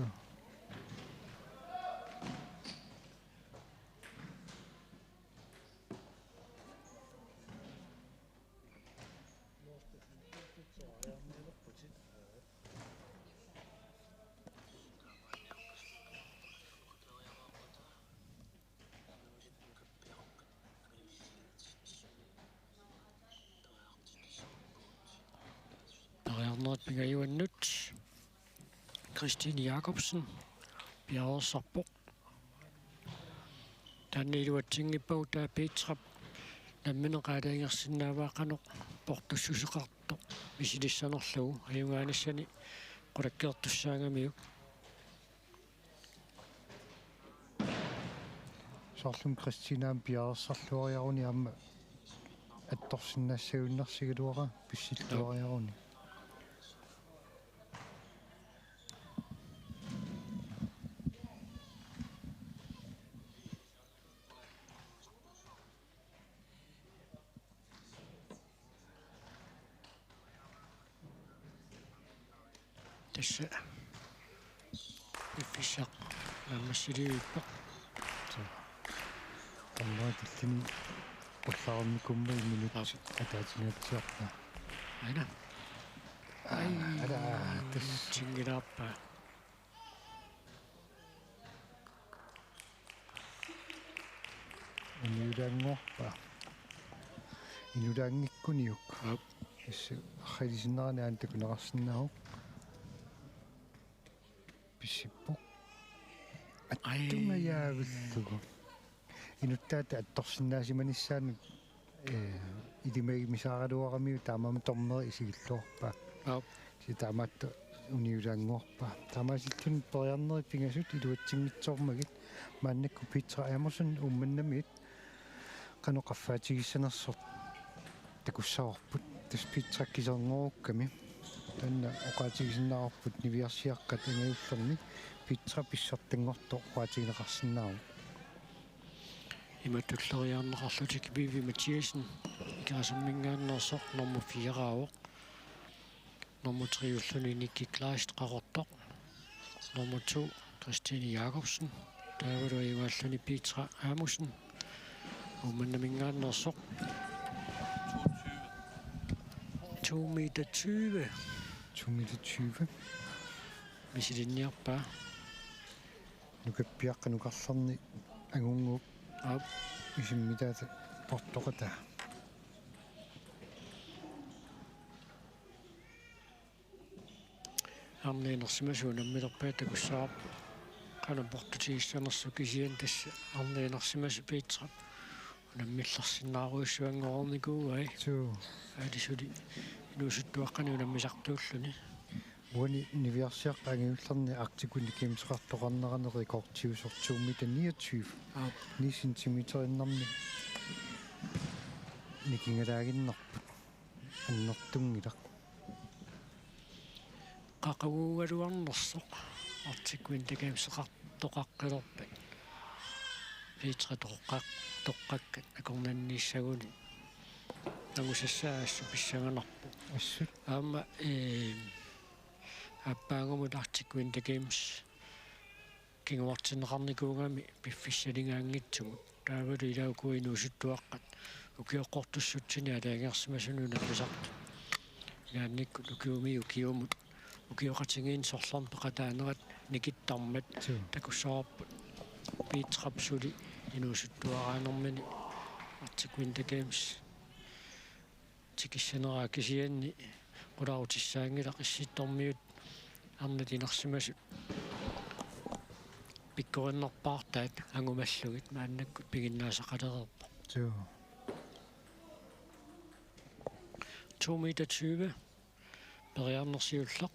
periarnerit pingayuannut Christine Jacobsen piareersarpoq taanniluatsinngippagu taa Petrap nammineqaalaangersinnaavaaqanoq portussuseqartoq misilissanerlugu ajungaanassani qulakkeertussaangamiu Sorlum Christinaam piareersarluariaruni amma attorsinnaassagunnersigaluara pissilluariaruni. tassa iffissaq nammassiliuippoq Tannaatillini qullarummikumma minut ataatigatsiarpa. aina Ada tas tingilaappa uniulaangorpa. Inulaangikkuniuk. Issa xalisinnerani takuneqarsinnaruq. Pissippoq. Attungayaavullugu. Inuttaata attorsinnaasimanissaanu idimagi misaraluaramiu taamama tormeri isigilluarpa sitamatta uniulaanguarpa taamasittun periarneri pingasut iluatsimmitsormagit maannakku Petra Emerson ummannamit qanoqaffaatigissanersort takussaorput tas Petra kiserngoorukkami tanna oqaatigisinnaarput niviarsiaqqat angiullerni Petra pissartangortoq oqaatigineqarsinnaaru иматтуллериарнеқарлутик Vivi Mathiasen икаасаммингааннерсоқ норму 4 nummer 3 уллуни Nikki Kleist qaqortoq nummer 2 Christine Jacobsen taavalu iualluni Petra Amusen ummannamingaannersoq 2 meter 20 2 meter 20 misilinniarpaa nukappiaqqanuqarlarni agunguup isimmitaata portoqata арнеинерсимасуунаммилерпаа такуссаап qana portutigissanersu kisian tassa arneenersimasu Petra unamмиллерсиннааруиссуангоорникууай алисули инуусуттуаққани унаммисартууллуни уани нивиарсиаққа ангиуллерни артикуни кимсеқартоқарнеранери кортиусортууммита 29 сантиметериннарми никингалаагиннарпут аннертунгилақ qaqaguugaluarnersoq artikkuin takimseqartoqaqqilorpat Petra toqqakkat akornanniissaguni nangusassaassu pissanganarpu assut aama аппаагумут артиккуин такимс кингуартинеқарникуугами пиффиссалингаангитсугут таавалу илаукуинуусуттуаққат укиоққортуссутсини алаангерсимасуну напписарту яанникку укиуми укиумут укиоқатингиин сорлорн пеқатаанерат никиттармат такуссаарпут Petrapsuli инуусуттуарааnermini артиккуин такимс тикиссанераа кисианни qulaarutissaaнгила qissittормиут арнатинерсимасут пиккориннерпаартаат ангумаллугит мааннаккут пигиннаасақалерерпа 2 meter 20 периарнерсиуллеқ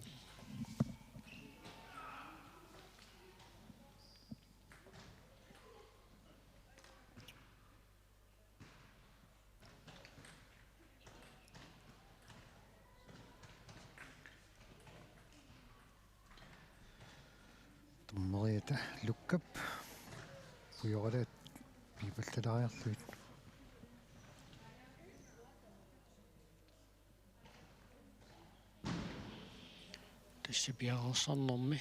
Marietta lukkap uyoralaat piipallalaariarluit tässä piarossarnermi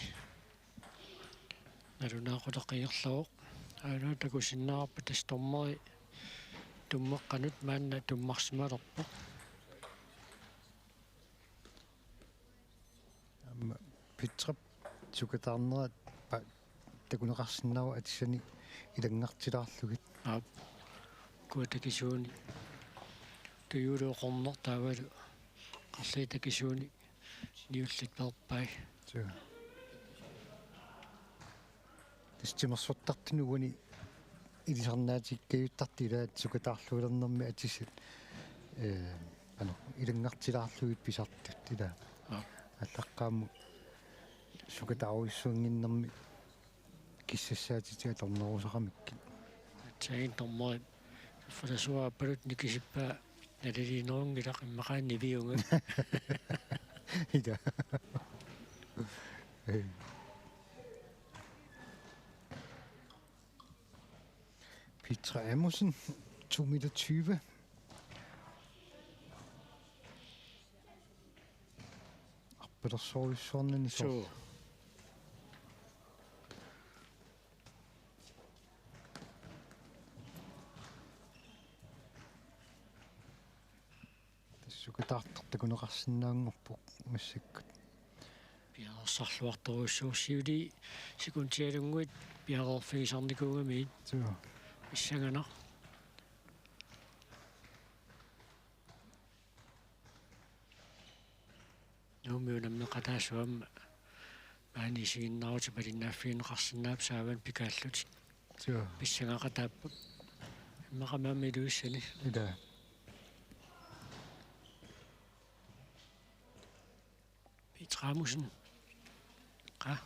nalunaaqutaqiyerluoq aanu takusinnaarpa tastormeri tummeqqanut maanna tummarsimalerpoq Petra sukatarnerat takuneqarsinnaaru atissani ilangartilaarlugit kuatakisuuni tuyuluoqorner taavalu qarliitakisuuni niullit perpai tistimersortartinuuni ilisarnaatikkiuttartilaat sukataarluulernermi atissat ilangartilaarlugit pisartut ila аллаққааму сукатааруиссуангиннэрми киссассаатитига торнерусақамикки таин тормой фаласуааппалут никисиппаа налилинерунгилақ иммақаанни виунга ида Petra Amusen 2 meter 20 Petersorissornen i så. Sukataartartakuneqarsinnaangorpuq massakkut. Piarersarluartoruussuursiuli sikuntialunguit piareerfigisarnikuugamiit. Issangana. Numiunammi qataasuamma maani siginnaruti palinnaaffiineqarsinnaap saavan pikaalluti. Pissangaqataappu. Imaqamaammi luissani. Ida. Petramusen. Ja.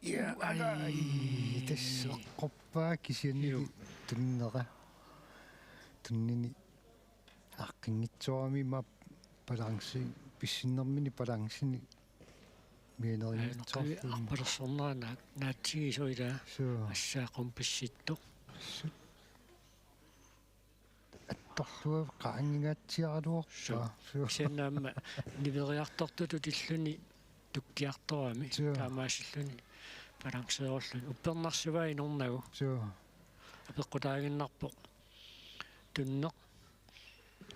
Ja, ai, tässä qoppaa kisiani tunnera. Tunnini aqqiнгitsuarami ma balansi pissinnermini balansini miinerinnitsorlu. Arpalersornera naatsigisoila Suu. assaaqum pissittu. Attorlua qaangingatsiaraluorpa. Sennaamma niveriartortut tilluni tukkiartorami taamaasilluni balanseerullu uppernarsuvaa inornagu. Suu. Apeqqutaaginnarpo tunneq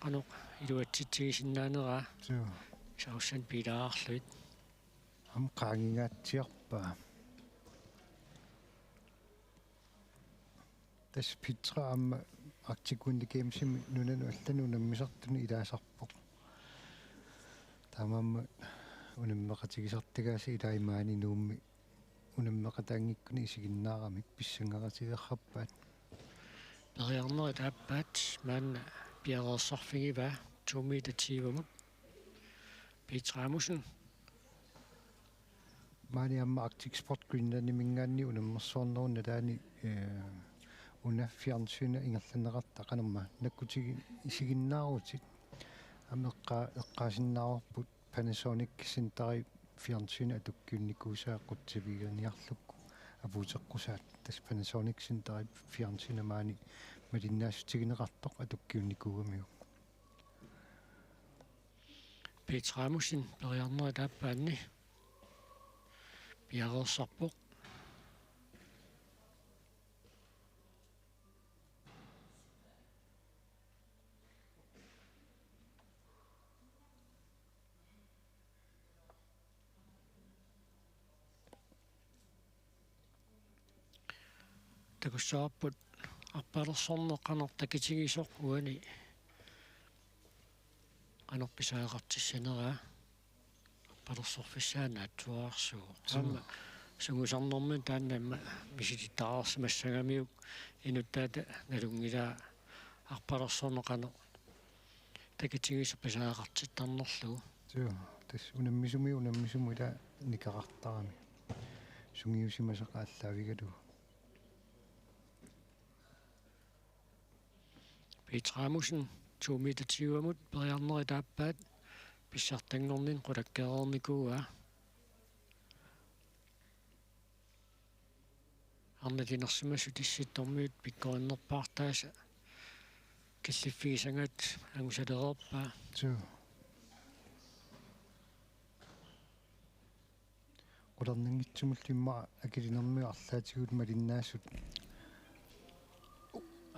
anu iluatsitsigisinnaanera Suu. saussan pilaarluit Am qaangingatsiarpa. Tas pitra amma artikuundikiimsimi nunanu allanu nammisartuni ilaasarpoq. Tamamma unammeqatigisartagaasi ilaimaani nuummi unammeqataangikkuni isiginnaaramik pissangaratigerrappaat. periarneri taappaat maanna piareersarfigiva 2 meter tivamut Petramusen Maani amma Arctic Sport Greenland mingaanni unammersoornerunna taani una fjernsyna ingerlanerarta qanerma nakkutigi isiginnaarutit eqqaasinnaarput Panasonic Centari fjernsyna atukkiunnikuusaa qutsivigerniarlukku apuuteqqusaat tas Panasonic Centari fjernsyna maani malinnaasutigineqartoq atukkiunnikuugamiu. Petramusen periarneri taappaanni piareersarpoq takussaarput arpalersorneqqanor takitigisoq uani qanorpisaaeqartissaneraa arpalersorfissaana atsuaarsugu amma sungusarnermin taannamma misitittaqarsimassagamiuk inuttaata nalungilaa arpalersorneqano takitigiso pisaaeqartittarnerlugu. Suu tas unammisumi ila nikaqartarami sungiusimasaqaallavigalu. Petramusen 2 meter tivamut periarneri taappaat pissartangornin qulakkeerernikuuga arnatinersimassu tissittormiut pikkorinnерпаартааса киллиффигисангаат ангусалереерпаа. Suu. Qularningitsumullimma akilinermiu arlaatiguut malinnaassut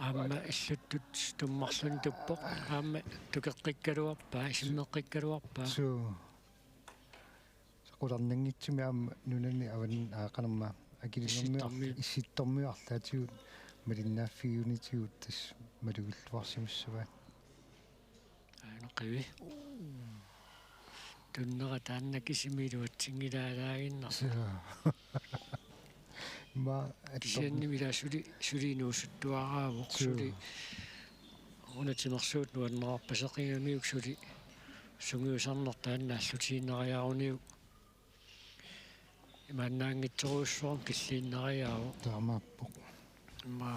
Аама иллуттут туммарлун туппоқ аама тукеққиккалуарпаа исиммеққиккалуарпаа. Suu. Qularningitsumi aama nunani avan qanerma akilinermiu issittormiu arlaatiguut malinnaaffiguunitiguut tas malugilluarsimassavaat. Qivi tunnera taannakisimiluatsiнгилаалаагиннар Ma кисианними сулиинуусуттуараавоқ сули унатимерсуут нуаннерарпасеқигамиук сули сунгиусарнер тааннааллутииннериааруниук имааннаангитсеруussуарм киллииннериаавоқ taamaappoq ма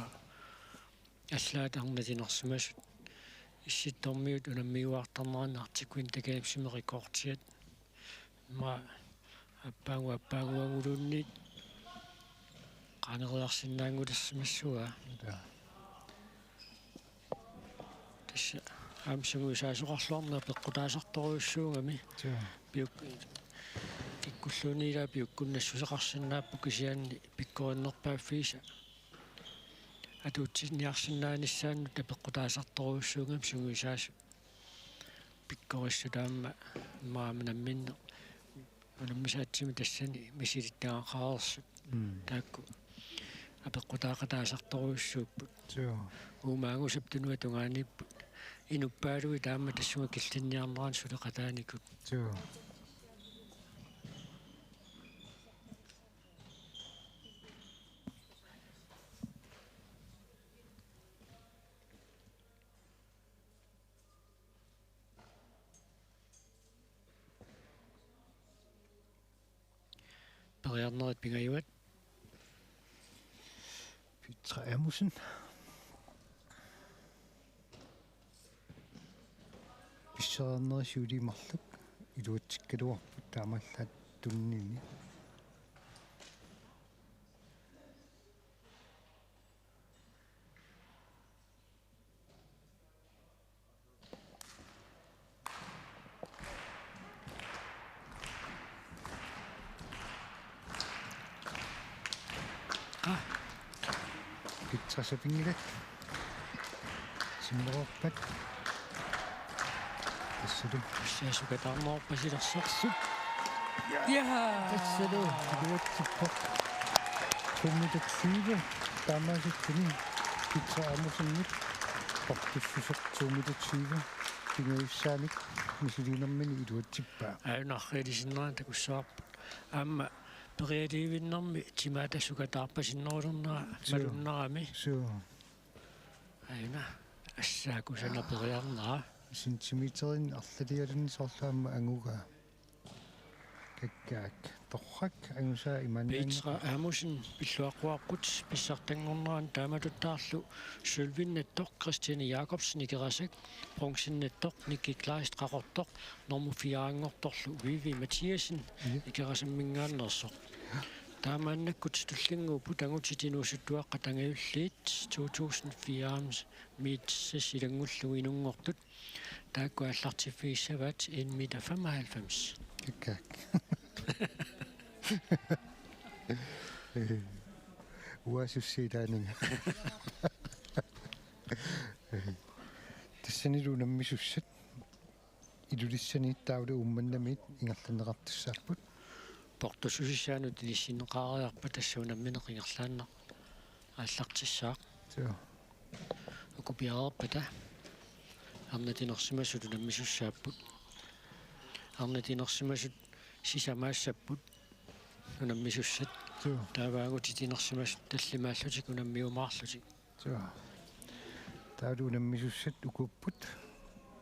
аллаат арнатинерсимасут исситтормиут унаммиуартарнеран артикуин такаапсимерикоортиат ма аппаагуагулуунниит qaneriarsinnaangulassimassua тасса аамсагуисаасоқарлуарна пеққутаасарторуйуссуугами пиук иккуллуунилаа пиуккуннассусеқарсинааппу кисиаанни пиккориннерпааффииса атуутсинниарсинааниссаанну тапеққутаасарторуйуссуугам сугуисаасу пиккориссутаама маамнамминне унаммисаатсими тассани мисилиттаақарерсут таакку апеққутаақатаасарторуйуссууппут уумаагусаптунуа тунгаанииппут инуппаалуи таама тассуга киллинниарнеран сулеқатааникут Ariarnerit pingayuat. Petra Amundsen. Pissariarneri suuliimarluk iluatsikkaluarput taamallat tunnini. Petra Sapingilat. Simmerorpat. Tassadu. Siasukatarnerpasilersorsup. Ja! Tassadu. Iluatsikpak. 220 taamasikkuni Petra Amundsen portussuser 220 pingaissaanik misiliinermini iluatsippaa. Narriilisinneraan takussaarput. Aamma perialiivinnermi timaatassukataarpasinnerulernera malunnerami. So. Aina assaakusana periarnera. Sentimeterin arlalialunni soorlaamma angugaa. Kakkaak torrak angusaa imannaanga. Petra Amundsen pilluaqquarput pissartangorneraan taamatuttaarlu Sølvinnattoq Christiane Jacobsen ikerasak bronsinnattoq Nikki Kleist qaqortoq normufiaangortorlu Vivi Mathiasen ikerasammingaannersoq taamaannakkut tullinguuput angutitinuusuttuaqqa tangayulliit 2004 miitsassilangullu inungortut taakku allartifiissavat 1,95 meter. Kakkaak. Uasussiilaaninga. Tassanilu nammisussit ilulissani taule ummannamit ingerlaneqartussaarput. Portususissaanut ilissinneqaariarpa tassuunammineqingerlaanneq аллартиссаақ окупиарерпата арнатинерсимасут наммисуссааппут арнатинерсимасут сисамаассаппут унаммисуссат тааваагутитинерсимасут таллимааллутик унаммиумаарлутик таалу унаммисуссат укуппут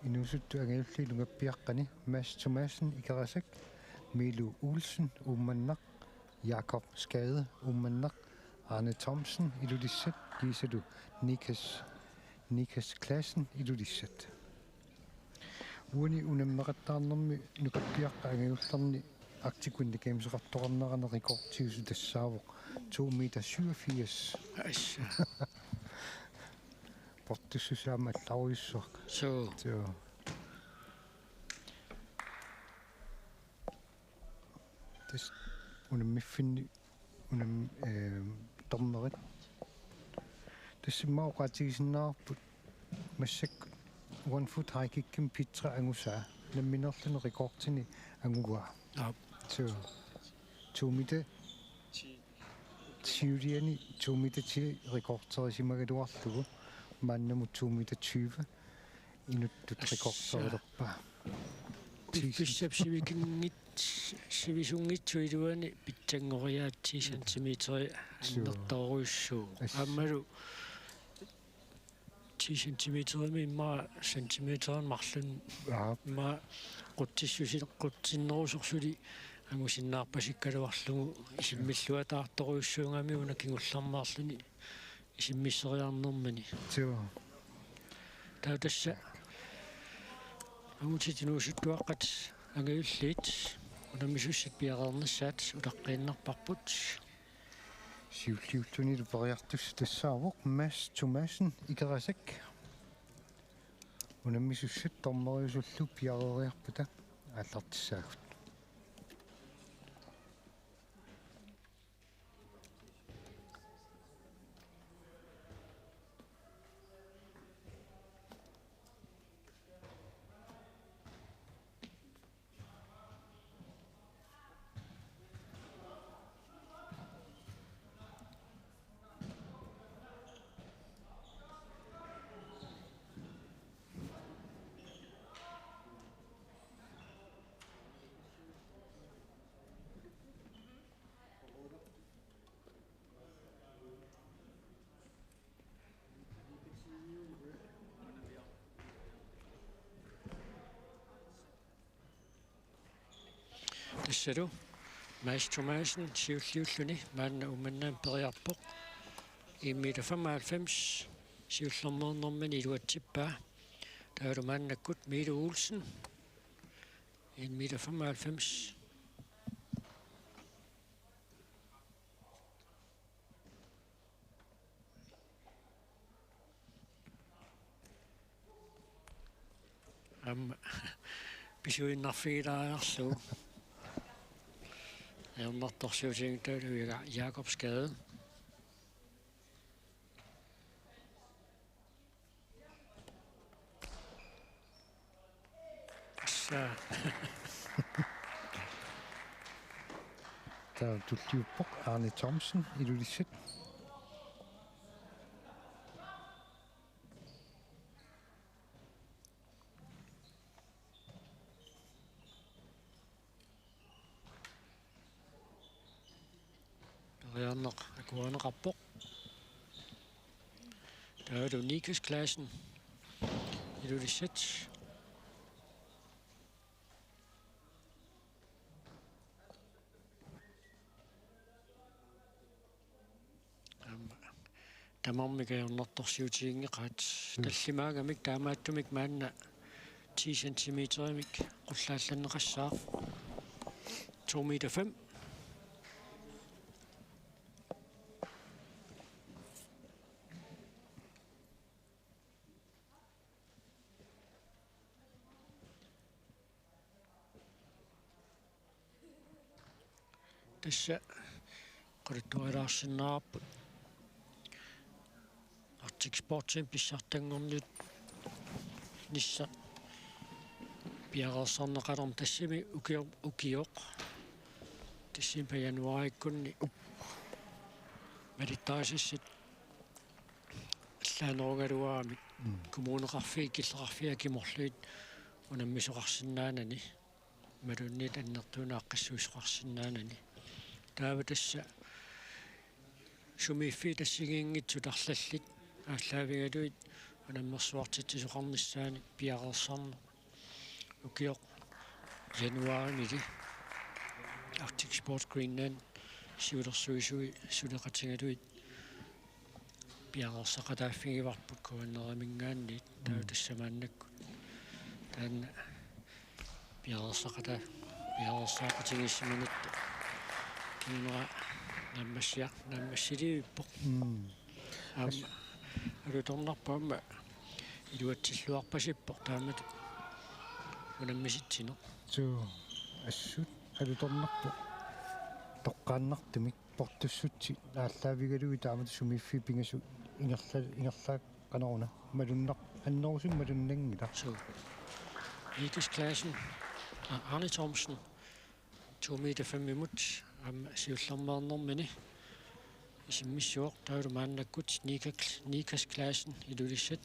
инусутту агиулли лунгаппиаққани Mads Thomasen икерасак Milo Olsen умманнақ Jakob Skade умманнақ Arne Thomsen ilulissat giisatu Nikas Klassen ilulissat uuni unammeqattaarnermi nukappiaqqa angiullerni aktikunni keemseqartoqarnerane rekordtiusu tassaavuq 2,87 meter. assa portussusaama allaruissuaq so tas unammiffini unam tornerit tassimmaoqatigisinnaarput massak 1 foot haikikkim Petra angusaa namminerluni rekordtini angugaa so 2 meter Tiuriani 2 meter til rekordterisimmagaluarlugu maannamu 2 meter 20 inuttut rekordtererpa писсапсивикингит сивисунгитсуилуани питсангориаат 10 сантиметри аннертооруйссуу аммалу 10 сантиметрими имма сантиметрен марлун ма қуттиссусиққутсиннерусорсули ангусиннаарпасиккалуарлугу исиммиллуатаарторуйссуунгами уна кингуллармаарлуни исиммиссериарнермани таатасса ангутитинуусуттуаққат ангаюллиит унаммисуссик пиақарнссаат улаққииннарпарпут сиуллиуллунилу периартус тассаавоқ Mads Thomasen икерасак унаммисуссат торнериусуллу пиарериарпута ааллартиссаагут тассалу Mads Thomasen, Sivsliusluni, Manna Umannan Periarpoq, 1,95 meter, Sivslammernormen Iluatippa, der er du Mannakkut, Mette Olsen, 1,95 meter. Pisuinnarfiilaajarlu. Ernertorsiutiingtaulu Jakobsgade. Så der er tulliuppoq Arne Thomsen ilulissit. Akuanerappoq. Der er du Nikes-klassen ilulissit. Tamammiga ernertorsiutiingeqaat tallimaagamik taamaattumik maanna 10 centimeterimik qullaallanneqassaaq 2,5 meter. Tässä quluttualaarsinnaarput Arctic Sportsin pissartangornut nissa piaqersarneqalorn tassimi ukioq tassimpa januarikkunni malittaasissit allaanerugaluaramik kommuneqarfii killeqarfia kimorluit unammisoqarsinnaanani malunnit annertuunaaqqassuisoqarsinnaanani taava tassa sumiffi tassigiingitsu tarlallit ааллаавигалуит унаммерсуартитсисоқарнissaани пиареерсарне укиоқ януаримили Arctic Sport Greenland сиулерсуисуи сулеқатингалуит пиареерсақатааффигиварпут куаннерамингаанниит таа тассамааннакку таанна пиареерсақатингиссиманат киннера наммассиливиппоқ алуторнарпаама илуатсиллуарпасиппо таамат унаммиситсино су ассут алуторнарпо тоққааннартумик портуссутси ааллаавигалуи таамат сумиффи пингасу ингерлаа канаруна малуннар аннерусум малуннангила су Nikes-klassen Arne Thomsen 2,5 meter siullermaarnermini isimmissuoq taulumaannakkut Nikes-klassen ilulissat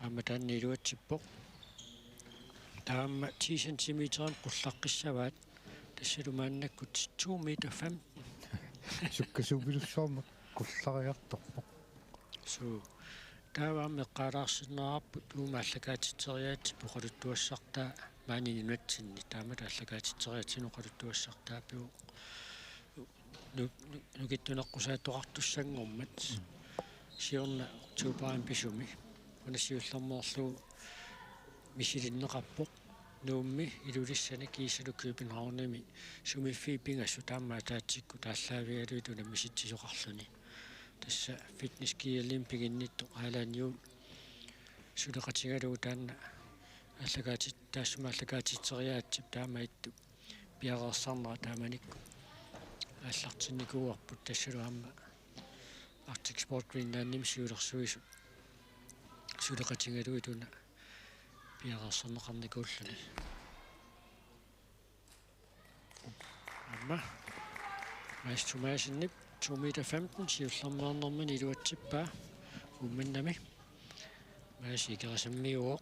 амматаанни илуатсиппоқ таама 10 centimeter qullaqqissavaat тассалумааннаккут 2,5 meter суккасуупилуссуарма куллариарторпоқ су тааваамме qaalaarsinnerarput уумааллакаатитсериаатси поқалуттуассартаа маанини нуатсинни таамата аллакаатитсериатсину қалуттуассартаа пиу нукиттунеққусааттоқартуссангормат сиорна октубарин писуми унасиуллэрмоорлу мисилиннеқарпоқ нуумми илулиссани киисалу Københavnими сумиффи пингасу таамаа таатсикку тааллаавигалуит унаммиситсисоқарлуни тасса фитнес ки олимпигиннитто аалааниу сулеқатигалуу таанна аллагаатит таассума аллагаатитсериаатсип таамаитту пиареерсарнера тааманикку ааллартинникууарпут тассалуамма Arctic Sport Greenland сиулерсуису сулеқатигалуу туна пиареерсарнеқарникууллуни амма Mads Thomasen 2,15 meter siullermaarnermin iluatsippaa ummannami maasiikerasammiuoq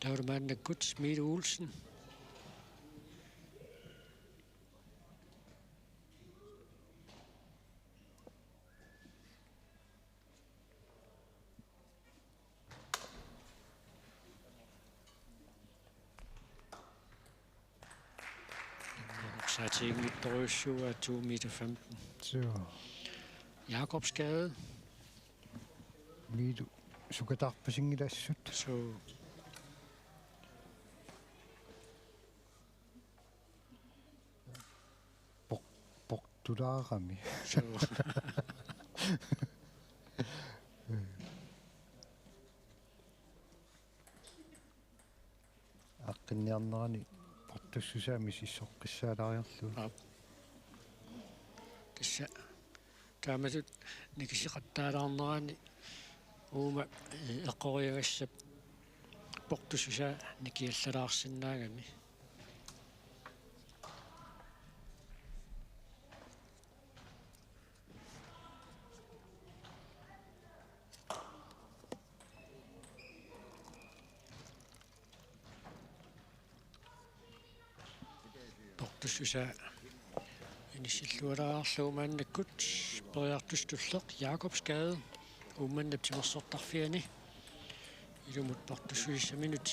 taulumaannakkut Mette Olsen sig til mit drøsjø af 2,15 meter. Så Jakobsgade, vidu sukatarpasingilassut. så Portulaarami. så Aqinniarnerani portussusaami sissoqqissaalaariarlu. kissa taamatut nikisiqattaalаарnerani uuma eqqoriagassap portususa nikiallalaarsinnaagami portususa inissillualaarluumaannakkut periartustulleq Jakobsgade uumannap timersortarfiani ilumut portusuissaminut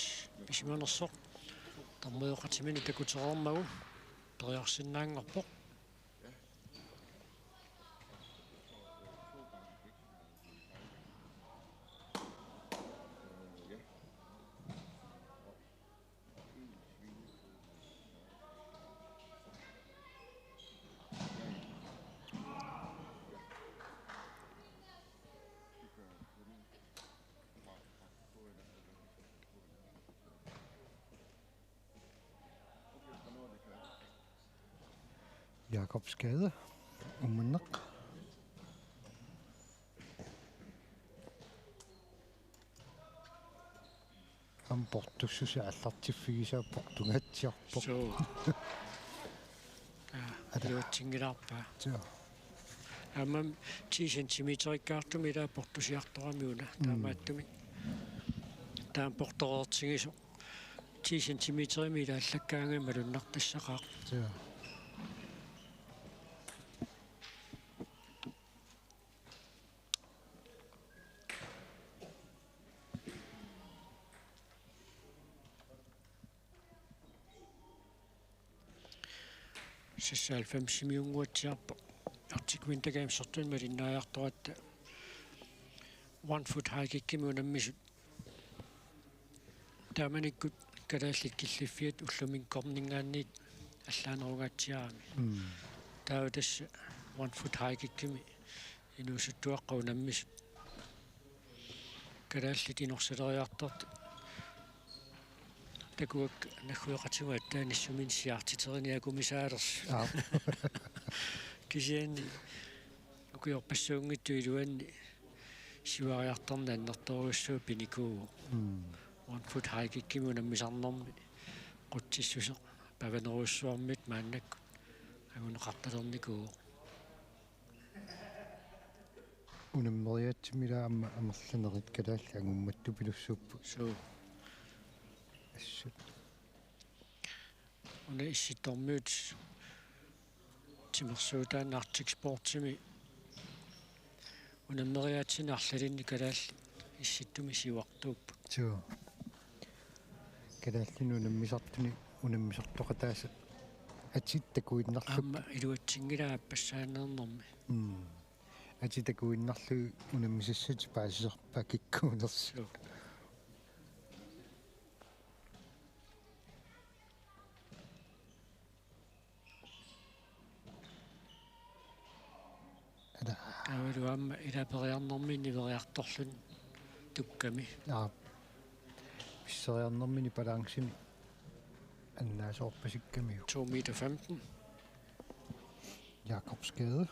pisimanersoq tarmuyoqatimini takuterermagu periarsinnaanngorpoq Jakobsgade. Umanneq. Am portussusa allartiffigisaapportungatsiarpoq. så luutsingilarpa Så аммам 10 сантиметриккаартуми илаа портусиарторамиуна таамааттуми таам порторертигисо 10 сантиметрими илаа аллаккаангамма луннартассақаа så сиссаал 5 миунгуатсиарпо артиквинтагаам сортун малиннааярторатта 1 foot high киккими унаммисут тааманиккут калааллик киллиффиат уллумин корнингаанниит аллаанеругаатсиарами таава тасса 1 foot high киккими инуусуттуаққа унаммисут калааллит инорсалериарторт такуак нахуеқатиуа тааниссумин сиартитериниакумисаалерс кисианни укиорпассуунгитту илуанни сивариарторна аннерторуссуу пиникуу 1 foot high киккими унаммисарнэрми қутсиссусеқ паванеруссуармит мааннакку агунеқарталерникуу unameriatimila amma amerlanerit kalaalla angummattu pilussuuppu so assut уна исситтормиут тимерсуутааннаартик спортсими унаммериаатсина арлалинни калаалли исситтуми сиуартууппу so kalaallinu unammisartuni unammisartoqataasa atitakuinnarlu аама илуатсингилаа пассаанернэрми atitakuinnarlu unammisassati paasiserpa kikkuunersu so ala таавалу аама илапериарнэрми нивериарторлун тукками pisseriarnermini palaangsimi annaasoorpasikkamiu 2,15 meter Jakobsgade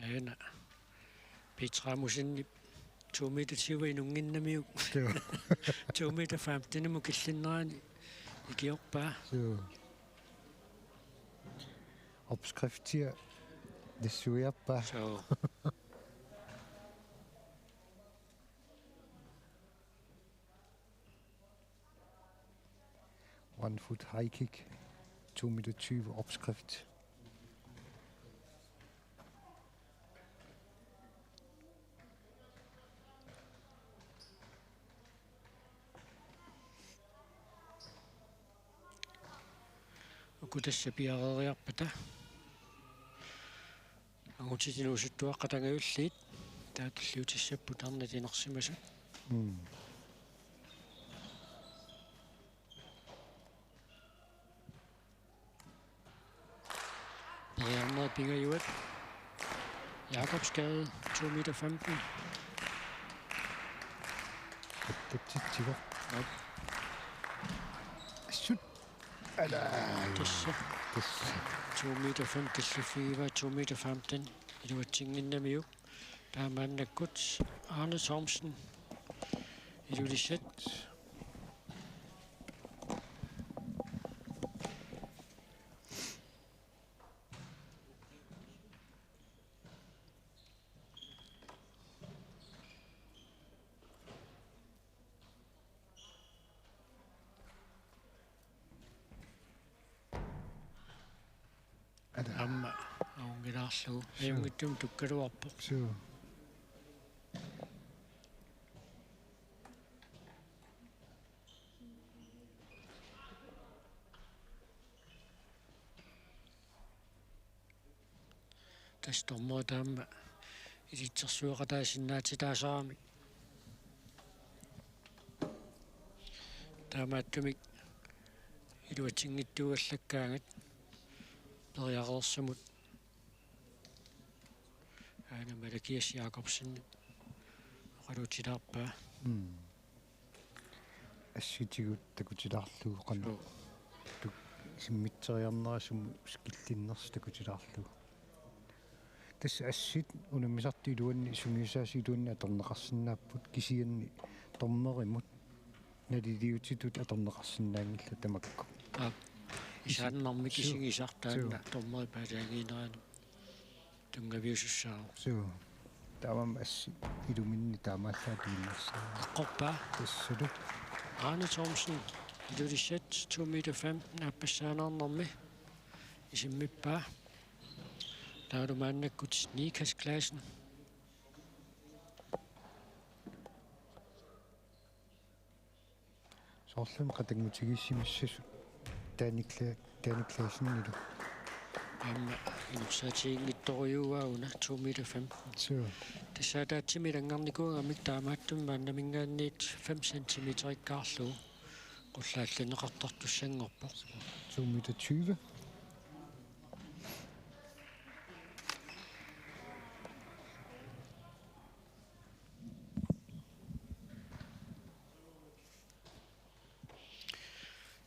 аана питрамусинни 2,20 meter инунгиннамиук so 2,15 meter нэму киллиннерани икиорпаа so opskriftier dessuiappa so 1 foot high kick 2 meter 20 opskrift. Ukutassa piareriarpata angutitinuusuttua qatangayulliit taakilliutissapпут арнатинерсимасу Brianna Bingerjuet Jakobsgade 2 meter 15 Tittigo. Sut. Tässä 2 meter 54 2 meter 15 iluatsinginnamiu taamaannakkut Arne Thomsen ilulisat amma aungilaarlugu ayungittum tukkaluarpo So. tastormua taamma ilitsersuoqataasinnaatitaasaami taamaattumik iluatsingittuuallakkaangat periaqersamut aina Malakias Jakobsen qalutilaarpaa Assitigut takutilaarlugu qana. Simmitseriarnerasum skillinners takutilaarlugu. Tässä assit unammisartu iluanni sungiusaasiluanni atorneqarsinnaapпут kisianni tormerimut naliliutitut atorneqarsinnaangilla tamakku. Isannarmi kisingisartaanna tormeri paalaangiineraanu tungaviusussaaro So. Tamam assi iluminni taamaallaatuinnersa. eqqorpaa Tassulu. Arne Thomsen ilulissat 2 meter 15 appassaanernermi isimmippaa taalumaannakkut Nikas Classen Soorlun qatangutigissimissasu taaniklaasinnilu. amma inursaatigingittoriuauna 2 meter 15 So. тассаатаатсимилангарникуунга таамааттум мааннамингаанниит 5 cm иккаарлугу qulлаалланеқартартуссангорпо 2 meter 20.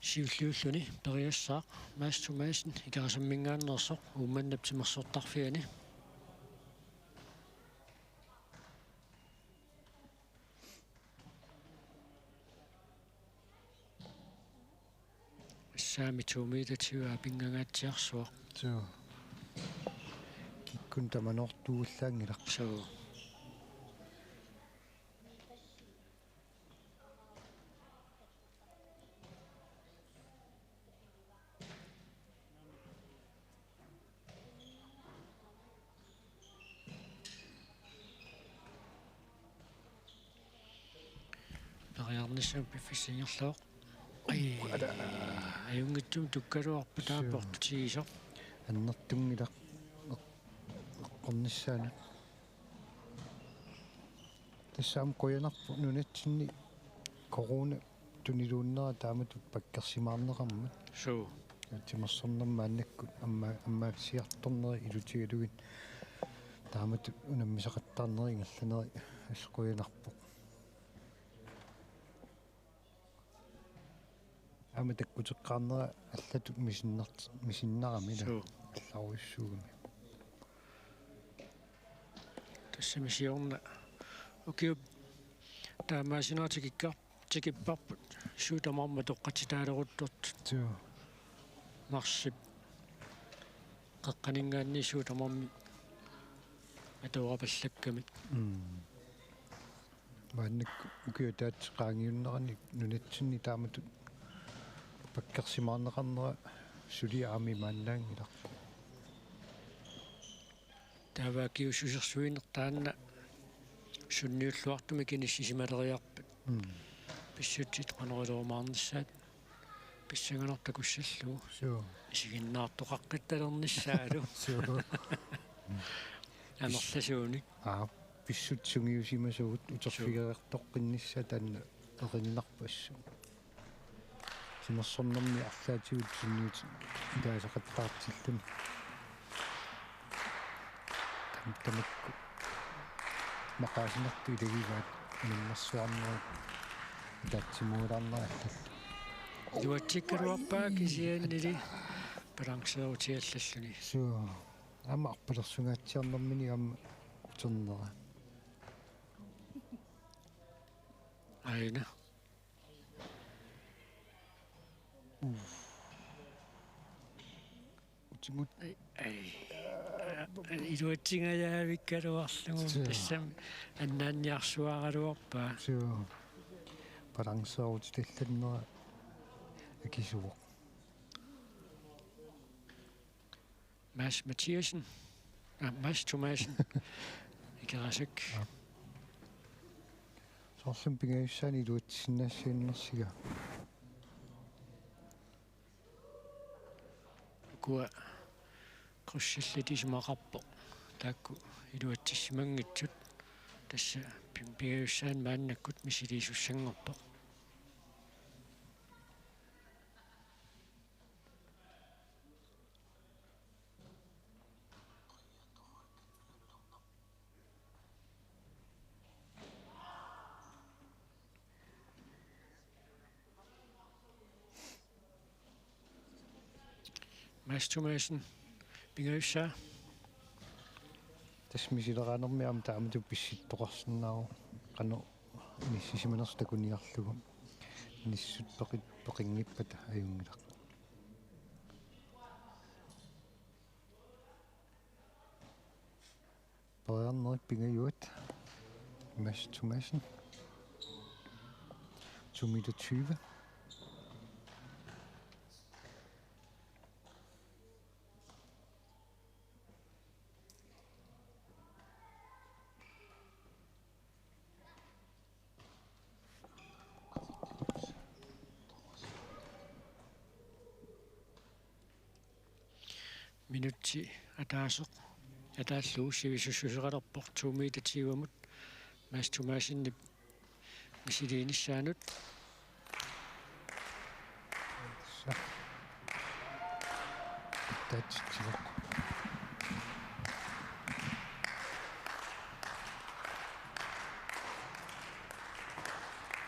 сиуллиуллуни периассаа маастумаасын икарасаммингааннерсоқ уумманнапсимерсортарфиани саами 2 meter 20 пингангаатсиарсуа So. Kikkun tamanortuullaangilaq. so периарнissam пиффисингерлоо ajungittum tukkaluarpu taaportutigisor Annertungilaq eqqornissaanut. Tassaam qoyanarpu nunatsinni corona tuniluunnera taamatut pakkersimaarneqarmut. so Timersornermaannakkut ammaasiartorneri ilutigalugin taamatut unammisaqattarneri ngallaneri asqoyanarpu. Amatakkuteqqaarnera allatut misinnaramila so allauissuugumi. тассамисиорна укиуп таамаасинератикиккар тикиппарпут суутамарма тоққатитаалерутторт So. марсип қаққанингаанни суутамарми атуарапаллаккамик Maannak ukiutaat qaangiunnerani nunatsinni taamatut pakkersimaarneqarnera suliaami maannaangilaq taava kiususersuinertaanna sunniulluartumi kinissisimалериарпат писсутит qaneriluumaarnissaat писсаганартакуссаллуу суу исигиннаартоқаққитталерниссаалу суу анерласууник писсут сунгиусимасугут утерфигеэртоққиннисса таанна эрининарпассу симерсорнэрми арлаатигут сунниут таасақаттаартиллуни тамакку мақаасинерту илагигаат миннэрсуарнеру таатсимуулаарнераллал дуатсиккалуарпаа кисианнили балансеерутиаллаллуни суу ама арпалерсугаатсиарнэрмини ама утернера айна утимут илуатсингаяавиккалуарлугу тассам аннаанниарсуаралуарпаа суу балансеерутилланнера акисуо Mads Mathiasen Mads Thomasen икерасак соорлум пингаюссаани илуатсиннаассиуннерсига куа круссиллатисмақарпо таакку илуатсиссимангитсут тасса пингаюссаан мааннаккут мисилиисуссангорпо Mads Thomasen пингаюссаа тасмисилераанермиам таамату писситтоқарсинаару қану ниссисиманерстакуниарлугу ниссут пеқингиппата аюнгилақ Borgerneret pingayuat Mads Thomasen 2,20 meter. Minutti ataasoq атааллуусивисуссусеқалерпор 2 meter 20 Mads Thomasen мисилиинissaanут Så. Tatsikok.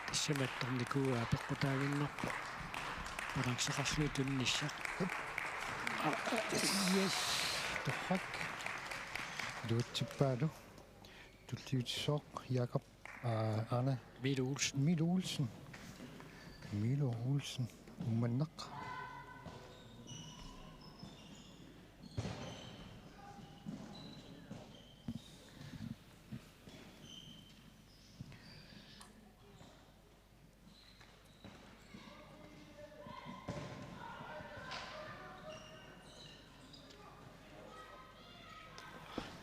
тассаматтарникуа пеққутаагиннарпо параксеқарлуу тунниссақ Yes. Torrak. Duetippalu. Tulliutsok Jakob Arne Mille Olsen. Milo Olsen. Umanak.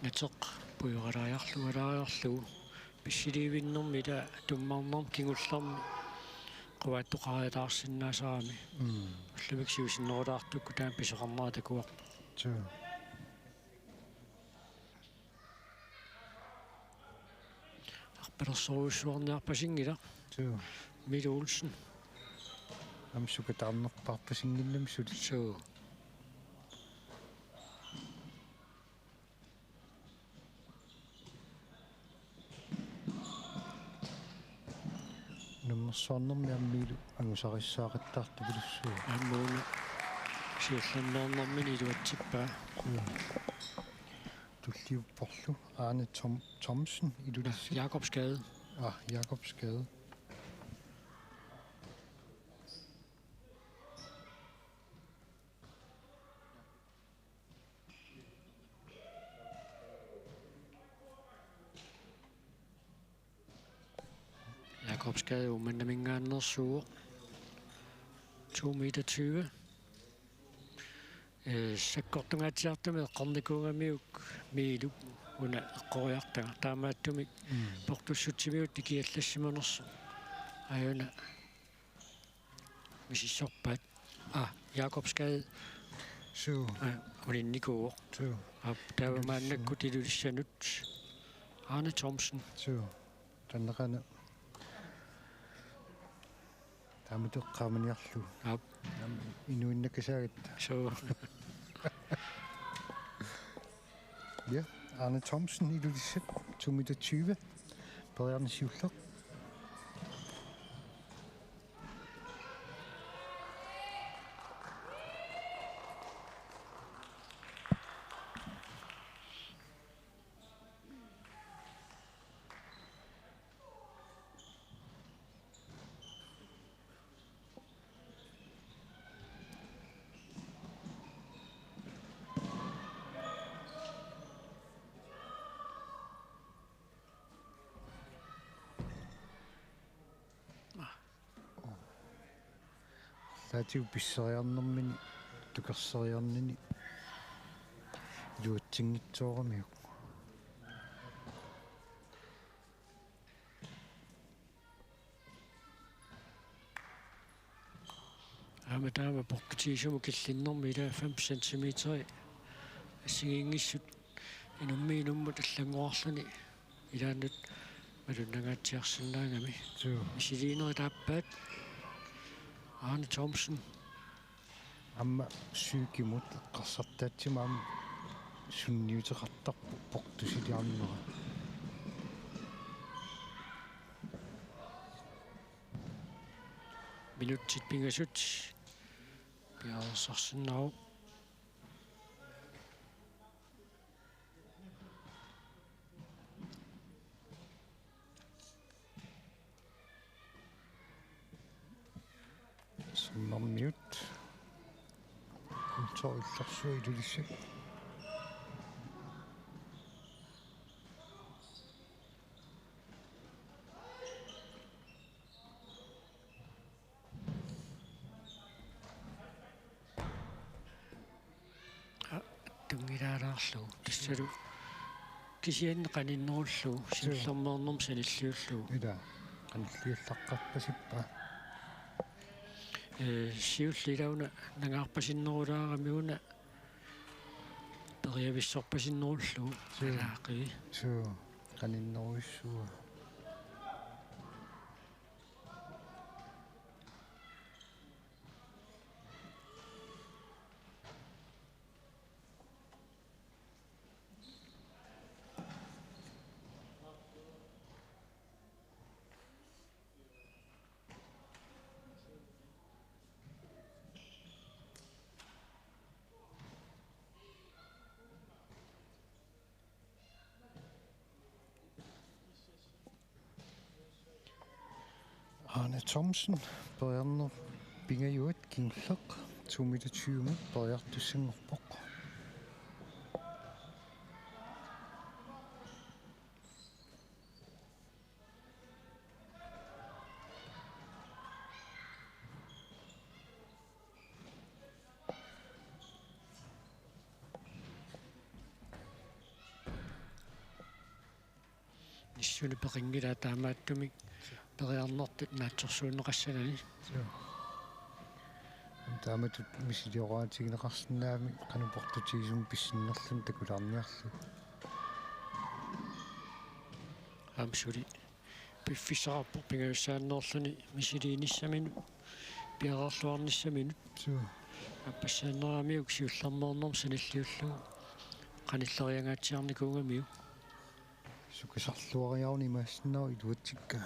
Nettoq puiqalaajarlugu писсиливиннэрмила туммарнэрм кигуллэрми qувааттоқариалаарсиннаасаами уллумиксиусиннерулаартукку таам писоқарнера такуар Så. арпалерсоруйссуарниарпасингила Så. Mille Olsen Am sukatarnerparpasingillum sut. så Nummersornermi ammilu angusarissaaqittaartupilussu. аммууна сиулланнернэрмини илуатсиппаа Tulliupporlu Arne Thomsen ilulissi. Jakobsgade Jakobsgade. Jakobsgade umannamingaannersuuq 2 meter 20 саккортунгаатиартумиу эққарникуугамиук миилуп уна эққориартага таамааттумик портуссутсимиут тикиаллассиманерсо аюна мисиссорпаат Jakobsgade så улинникуу så таавамааннакку тилулиссанут Arne Thomsen så таннерана тааматеққааманиарлу инуиннакасаагат så ja Arne Thomsen ilulissat 2,20 Brederne Sivler. Tatiu pisseriarnermini tukerseriarnini luutsinngitsooramiuk таама поркутиисуму киллиннэрми ила 5 cm ассигингиссут инуммиинумму таллангуарлуни илааннут малуннагаатсиарсинаагами мисилиинери тааппаат Arne Thomsen amma syykimut qassartaatсима ам сунниутеқартарпу портусилиарнера минутсит пингасут пиарсарсиннау суммармиут контроллерсуи илулиссак тунгилаалаарлу тассалу кисианне каниннеруллу силлэрмернэрм саниллиуллу ила каниллиуллаққарпасиппа сиуллилауна нагаарпасиннерулаарамиуна периависсорпасиннеруллу алаақи så каниннеруиссуа Arne Thomsen Brederne Bingajuat Kingleq 2,20 Bredjartussingerpoq ниссуни пеқингила таамааттумик периарнертут наатсорсуунеқассанани тааматут мисилиораатигинеқарсинаами канупортутигисум писсиннерлун такулаарниарлу амсули пиффисаарпор пингаюссааннерлуни мисилииниссамину пиараарлуарниссамину аппассааннераамиук сиуллармернерм саниллиуллугу каниллериангаатсиарникуугамиу сукисарлуариарни maassиннаа илуатсикка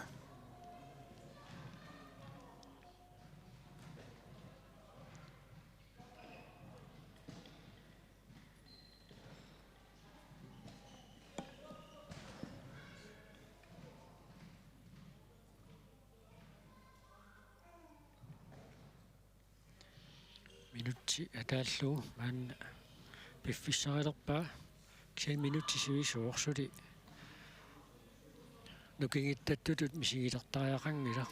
минутти атааллуу маанна пиффиссарилерпаа кисаан минутти сивисуорсули нукингиттаттутут мисигилертариақангила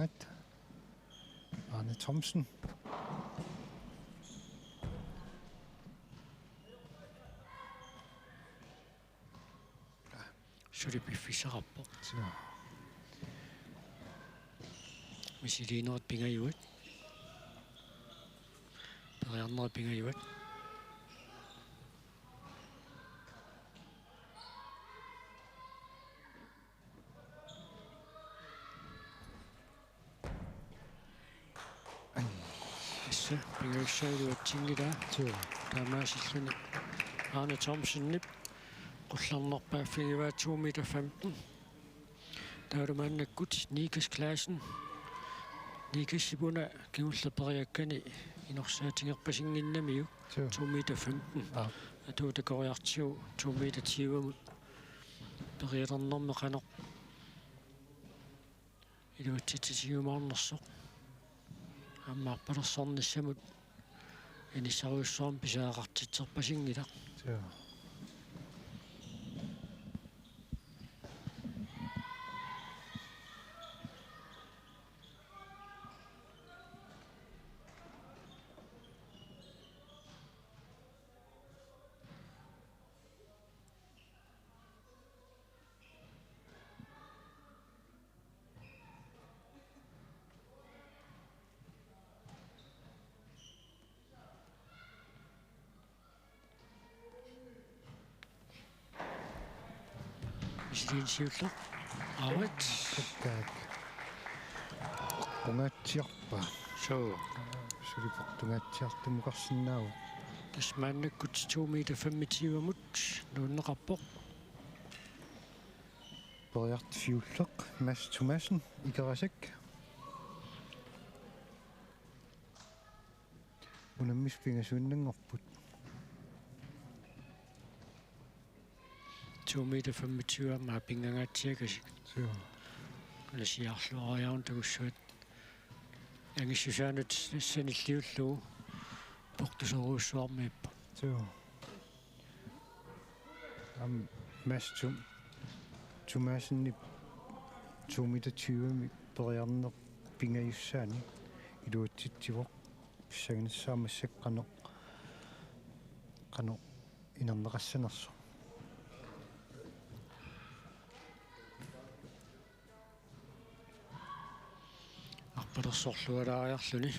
Ungat. Arne Thomsen. Suripi Fisarappo. Så. Misilinoot pingajuit. Periarnoot pingajuit. Issa pingajussaaluat tingila. Så. Taamaasilluni Arne Thomsen-nip qullarnerpaa figivaat 2,15 meter. Taudumaannakkut Nikas-klassen. Nikas-sipuna kigullaperiakkani inorsaatigerpasinginnamiu 2,15 meter. Atuutakoriartiu 2,20 meter. Perialernerme qanor. Iluatsitsisiumaarnersoq. Аммаарпалерсорнissamut инисаруйуссуарм писаақартитсерпасингила. Så. Misliinsiulleq aavat Kakkaak. Ungatsiarpa. so Suliportungatsiartumuqarsinnaagu. tasmaannakkut 2,25 meter nuunneqarpoq Periart fiulleq. Mads Thomassen ikerasak. Unammis pingasuinnangorput. 2,25 meter maapingangaatsiakasik Så. lasiarluariarun tagussuat angissusaanut sanilliullugu portuseruussuarmiippa Så. Mads Thomassen 2,20 meter periarner pingajussaani. Iluatsitsivoq pissaginassaamassaq qano inerneqassanerso. arpalersorlualaariarluni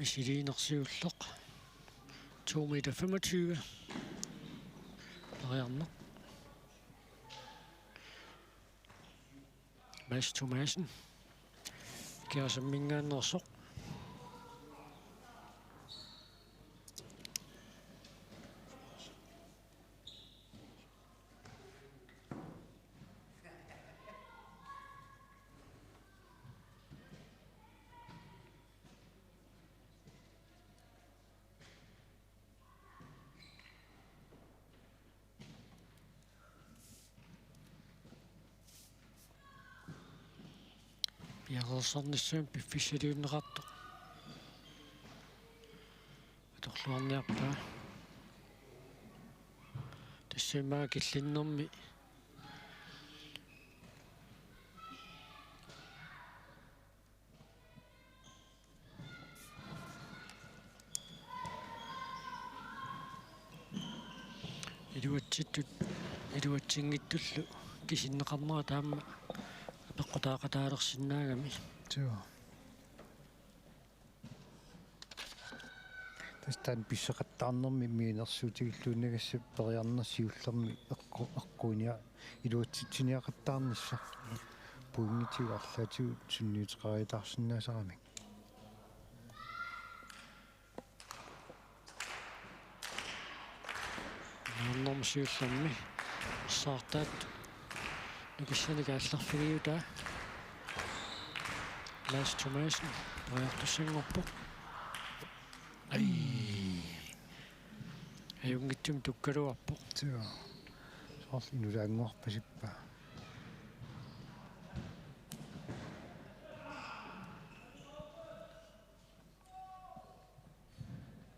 misiliinersiulleq 2,25 meter periarneq Mads Thomassen kiasammingaannersoq piarersarnissuun piffissaliunneqartoq atorluarniarpaa тассимаа киллиннэрми илуатсингиттуллу кисиннеқарнера таама пеққутаақатаалерсиннаагами Så. Tästä pisseqattaarnermi miinersuutigilluunagassa periarnersiullermi eqquunia iluatsitsiniaqattaarnissa puingitiu arlatiu sunniuteqariitaarsinnaasarami. нууннэрмсиуллэрми саартаат нукиссаникаалларфигиута Mads Thomassen приартуссангорпоқ Ajungittum tukkaluarpo. Tuo. Soorli nulaanguarpasippa.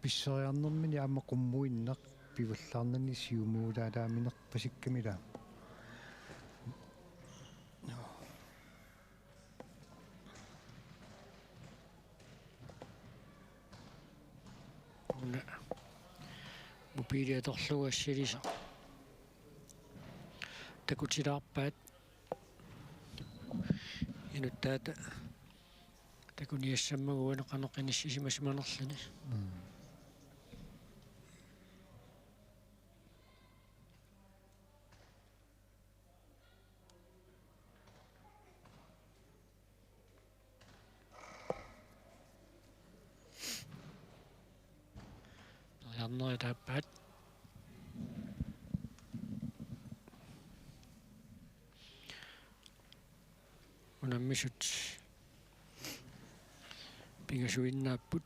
Pisseriarnermini amma qummuinnaq pivallaarnani siumuulaalaaminerpasikkamila. Mobiiliatorlugu assilisa. Takutilaarpaat inuttaata takuniassammagu aneqaneqinissisimasimanerlani. Jannoja taappaat. Unammisut pingasuinnaapput.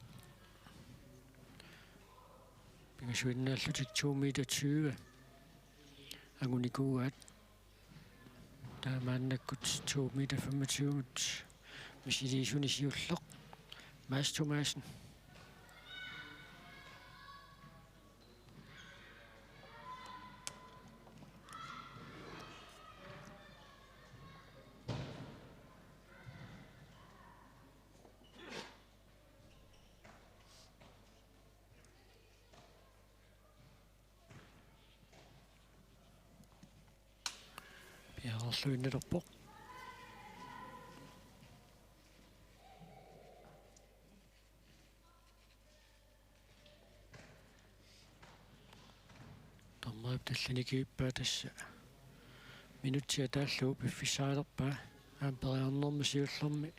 Pingasuinnaallutik 2 meter 20. Angunikuuat. Taamaannakkut 2 meter 25 mut. Misiliisunisiulleq. Mads Thomasen. Piarerluinnerpoq. Tornerip tallanikiippaa tassa. Minutsia taallugu piffissaalerpaa. Amperiarnermi siullermi.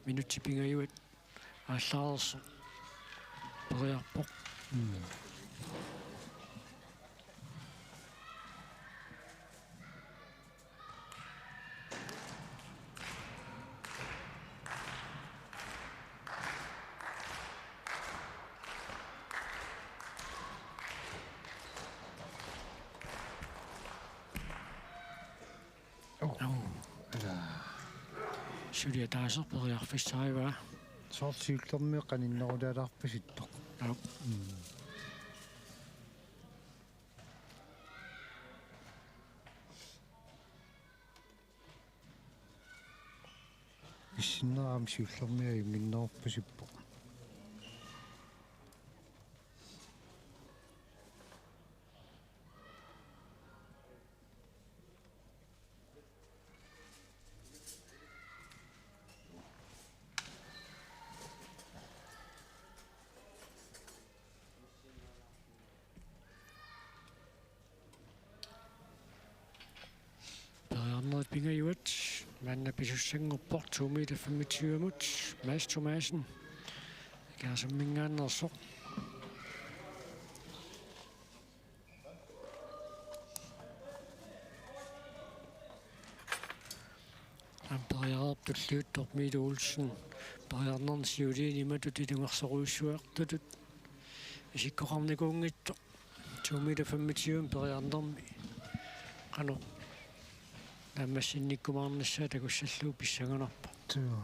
Minutsi pingajuat aallarerso. Periarpoq. Syliä taas periarfissaaivaa. Soorsiullermi qaninnerulaalaarpasittoq. Issineraam siullermia junginnerorpasippoq. Periarneret pingajuat. Manna pisussanngorpoq 2 meter 25 mut. Mads Thomasen. Kaasammingaannersoq. Amperiarertulluuttorp Mille Olsen. Periarnerni siuliinimatut ilungersoruissuartutut. Isikkoqarnikuungittoq 2 meter 25 periarnermi. Qanu наммассинниккумаарнissaа такуссаллуу писсагунарпа. Tuo.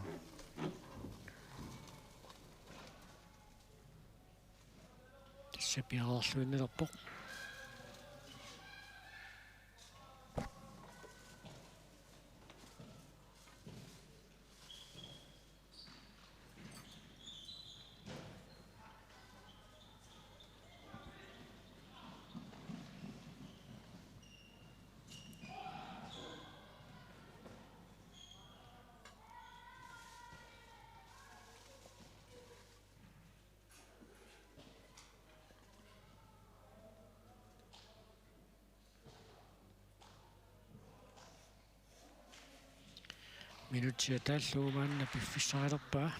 Тасса пиарерлуиннерпоқ. Minutsia talluumaanna piffissaalerpaa.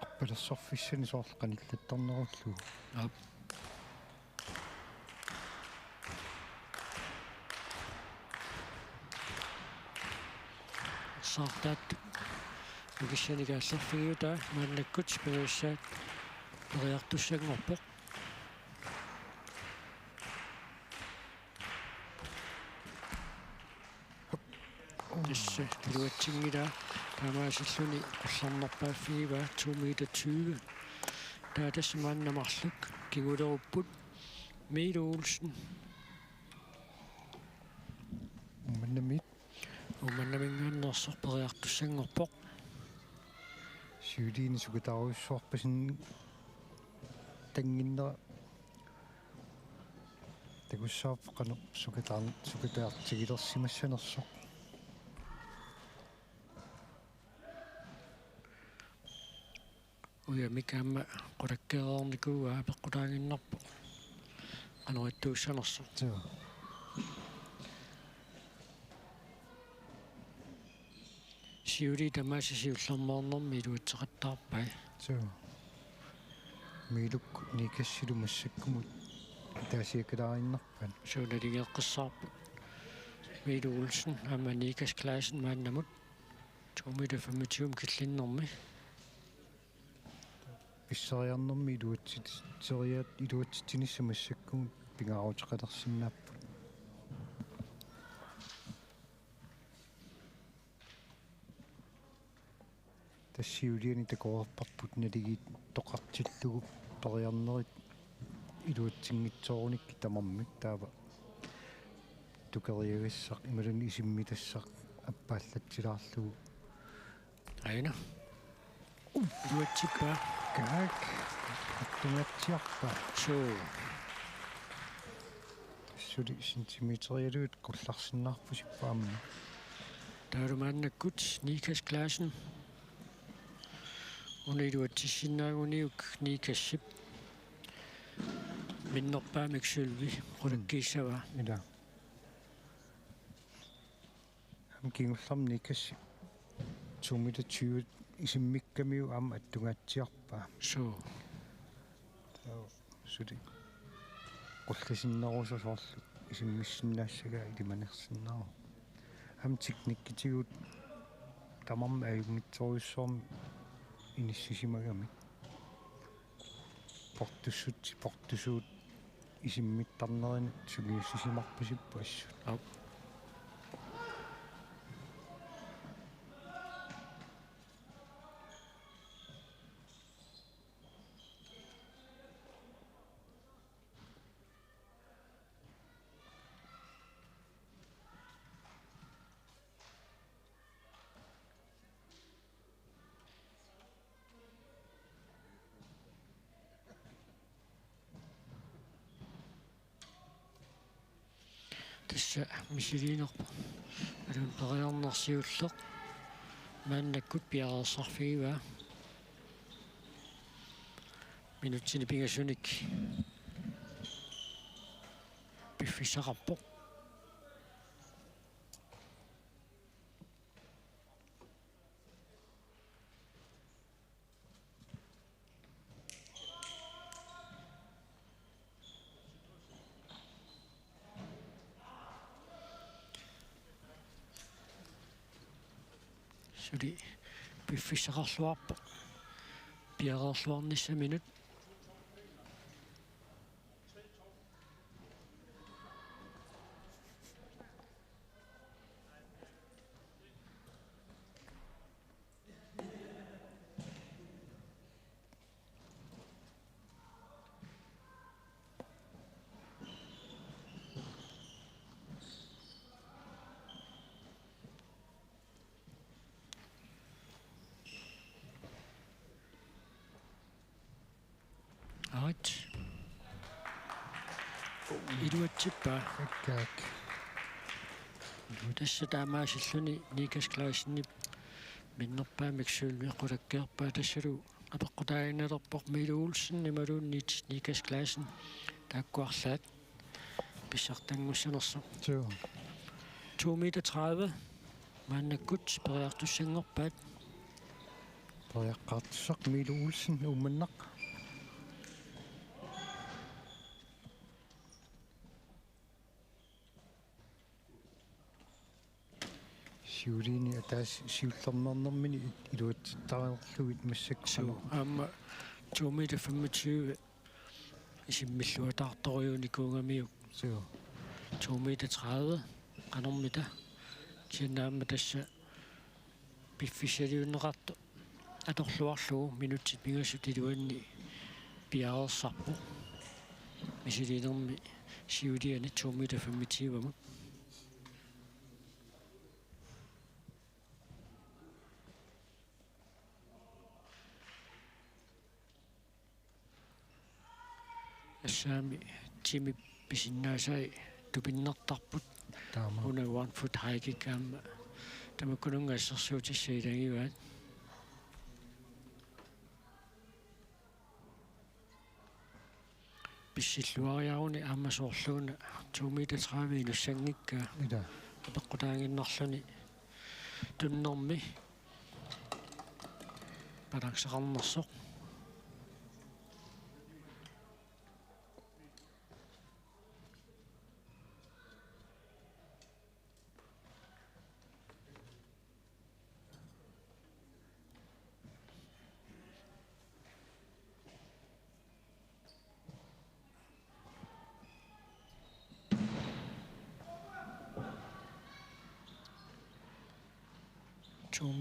Appalassorfissani soorleqanillattornerullugu. Sartaat. Ukissanigaallерфигиута мааннаккут спиуссаат периартуссагнорпоq. Тисса тилуатсингила таамаасиллуни qullarnerpaaffигива 2 meter 20. Таатассамааннамарлук кигулеруппут Мил Олsen. Уманнамингааннерсор периартуссагнорпоq. Сюдиин сукутаруйссуарпасин тангиннера такуссаап qanu сукутаартигилерсимассанерсоq. Uja mikäämmä qulakkeerornikuu peqqutaanginnarpoq. Qanuittuussanersoq. Joo. Siuli tamaasisiullermoornermi iluutseqattaarpai. Joo. Miiluk nikassilumassakkumut taasiakalaarinnarpan. Suunaligeeqqissaarput. Mil Olsen amma nikasklassen maannamut 2 meter 25 killinnermi. Pissariarnermi iluutsitseriaat iluutsitinissamassakkумут pingaaruteqalersinnaapпут. Tassiuliani takorparput naligit toqartillugu periarnerit iluutsingitsoornikki tamarmik taava tukeriagassaq imaluni isimmitassaq appaallatsilaarlugu. Aina. Iluutsippa. Kaak attungatsiarpa. Suu. Suli sentimeterialuut qullarsinnarpusippaamma. Taarumaannakkut nikasklassen. Uniluutissinnaaguniuk nikassip. Minnerpaamik sylvi qulakkiissava. Ila. Ham kingullarm nikassip 2 meter 20 isimmikkamiu aama attungatsiarpa. Suu. Suli qullisinnerusosorlu isimmissinnaassaga ilimanersinnaru. Ham teknikkitigut tamarma ajungitsoruissoormi inissisimagami. Portussuut isimmittarnerin sugiussisimarpusippu assut. Au. Tassa misiliinerpu alun periarnersiulleq maannakkut piareersarfigiva minutsini pingasunik piffissaqarpoq. Suli piffissaqarluarpoq piareerluarnissa minut. Ait. Iluatsippa. Akkaak. Tässä taamaasilluni nikasklaassinip minnerpaamik sylvi qulakkeerpaa tassalu apeqqutaaginnerpoq Mil Olsen nimaluunniit nikasklassen taakkuarlaat pissartanngussanersoq. Joo. 2 meter 30 maannakkut periartussanngorpaat. Periaqqaartussaq Mil Olsen ummannaq. Siulini atas siullernernermini iluattittarerluit massakku. Så amma 2 meter 25 isimilluatartoriuni kuungamiuk. Så 2 meter 30 qanormita kinnaamma tassa piffisaliunneqartu atorluarlugu minutsit mingassut iluanni piarersarpu misilinermi siuliani 2 meter 25 assami timi pisinnaasai tupinnertarput taama una 1 foot hike kamma tamakkunungassarsuutiссаилангиваат писсиллуариаруни аамасоорлууна 2 meter 30 инуссангикка ida апеққутаангиннарлуни туннэрми параксақарнерсоқ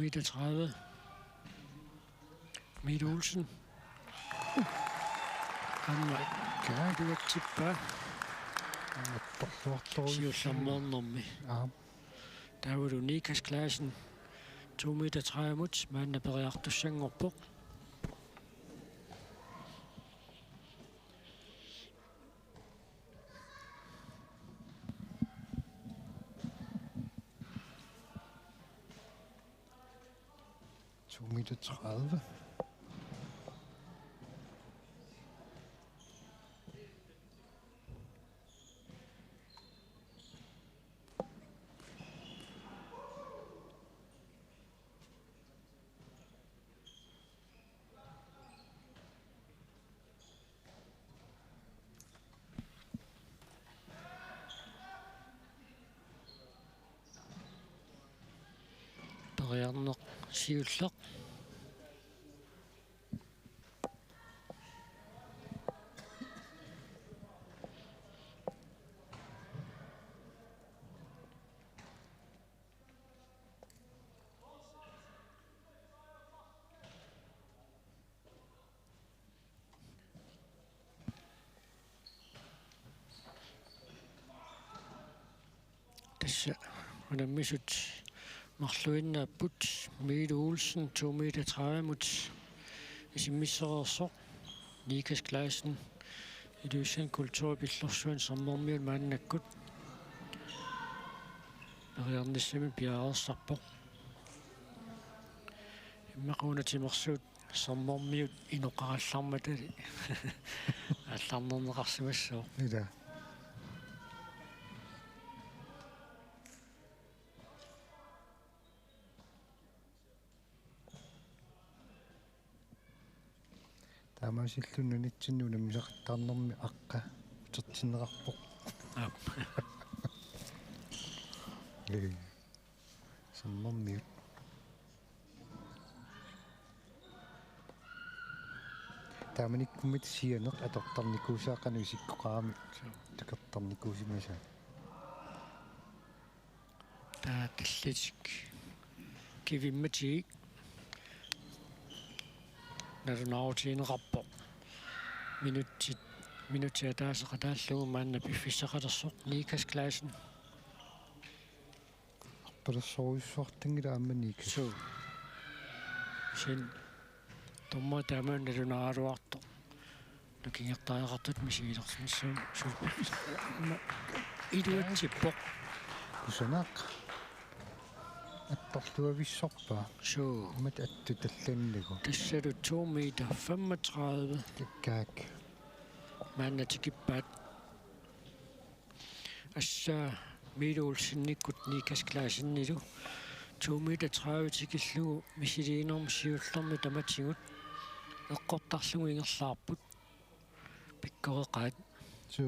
meter 30. Mette Olsen. Kamma kaaduatsippa. Siullarnernermi. Taavulu Nikas-klassen 2 meter 30 muts maanna periartussangorpoq. meter 30. Periarneq siulleq. Tässä on missut mарлуиннааппут Mette Olsen 2 meter 30 mut isimmisserersoq Nikas-klassen iluusan kultuurpillersuan sammermiun maannakkut periarnissami piarersarpoq иммақунатимерсуут саммермиут иноқаралларматали алларнернеқарсимассоо ida таамаасиллуннанитсиннуна мисақаттаарнэрми аққа утертиннеқарпоқ саммермиут тааманиккуммит сианеқ атортарникуусаақану исиккоқарами такертарникуусимаса таатиллитик кивимматиг нарунаарутиинеқарпоқ минутиатаасеқатааллугу маанна пиффиссақалерсоқ Nikas-klassen арпалерсоруйссуартангила аамманик су син томма таамаан нарунааралуарто нукингертаақартут мисигилерсмиссуу сулпа идуатсиппоқ кусанаақ аттарлуависсорпаа су мат атту талланнагу тассалу 2 meter 35 таккаак мааннатикиппаат асса Mette Olsen-никкут Nikas-klassиннилу 2 meter 30 тикиллугу мисилиинерми сиуллерми таматсигут эққортарлугу ингерлаарпут пиккореқаат су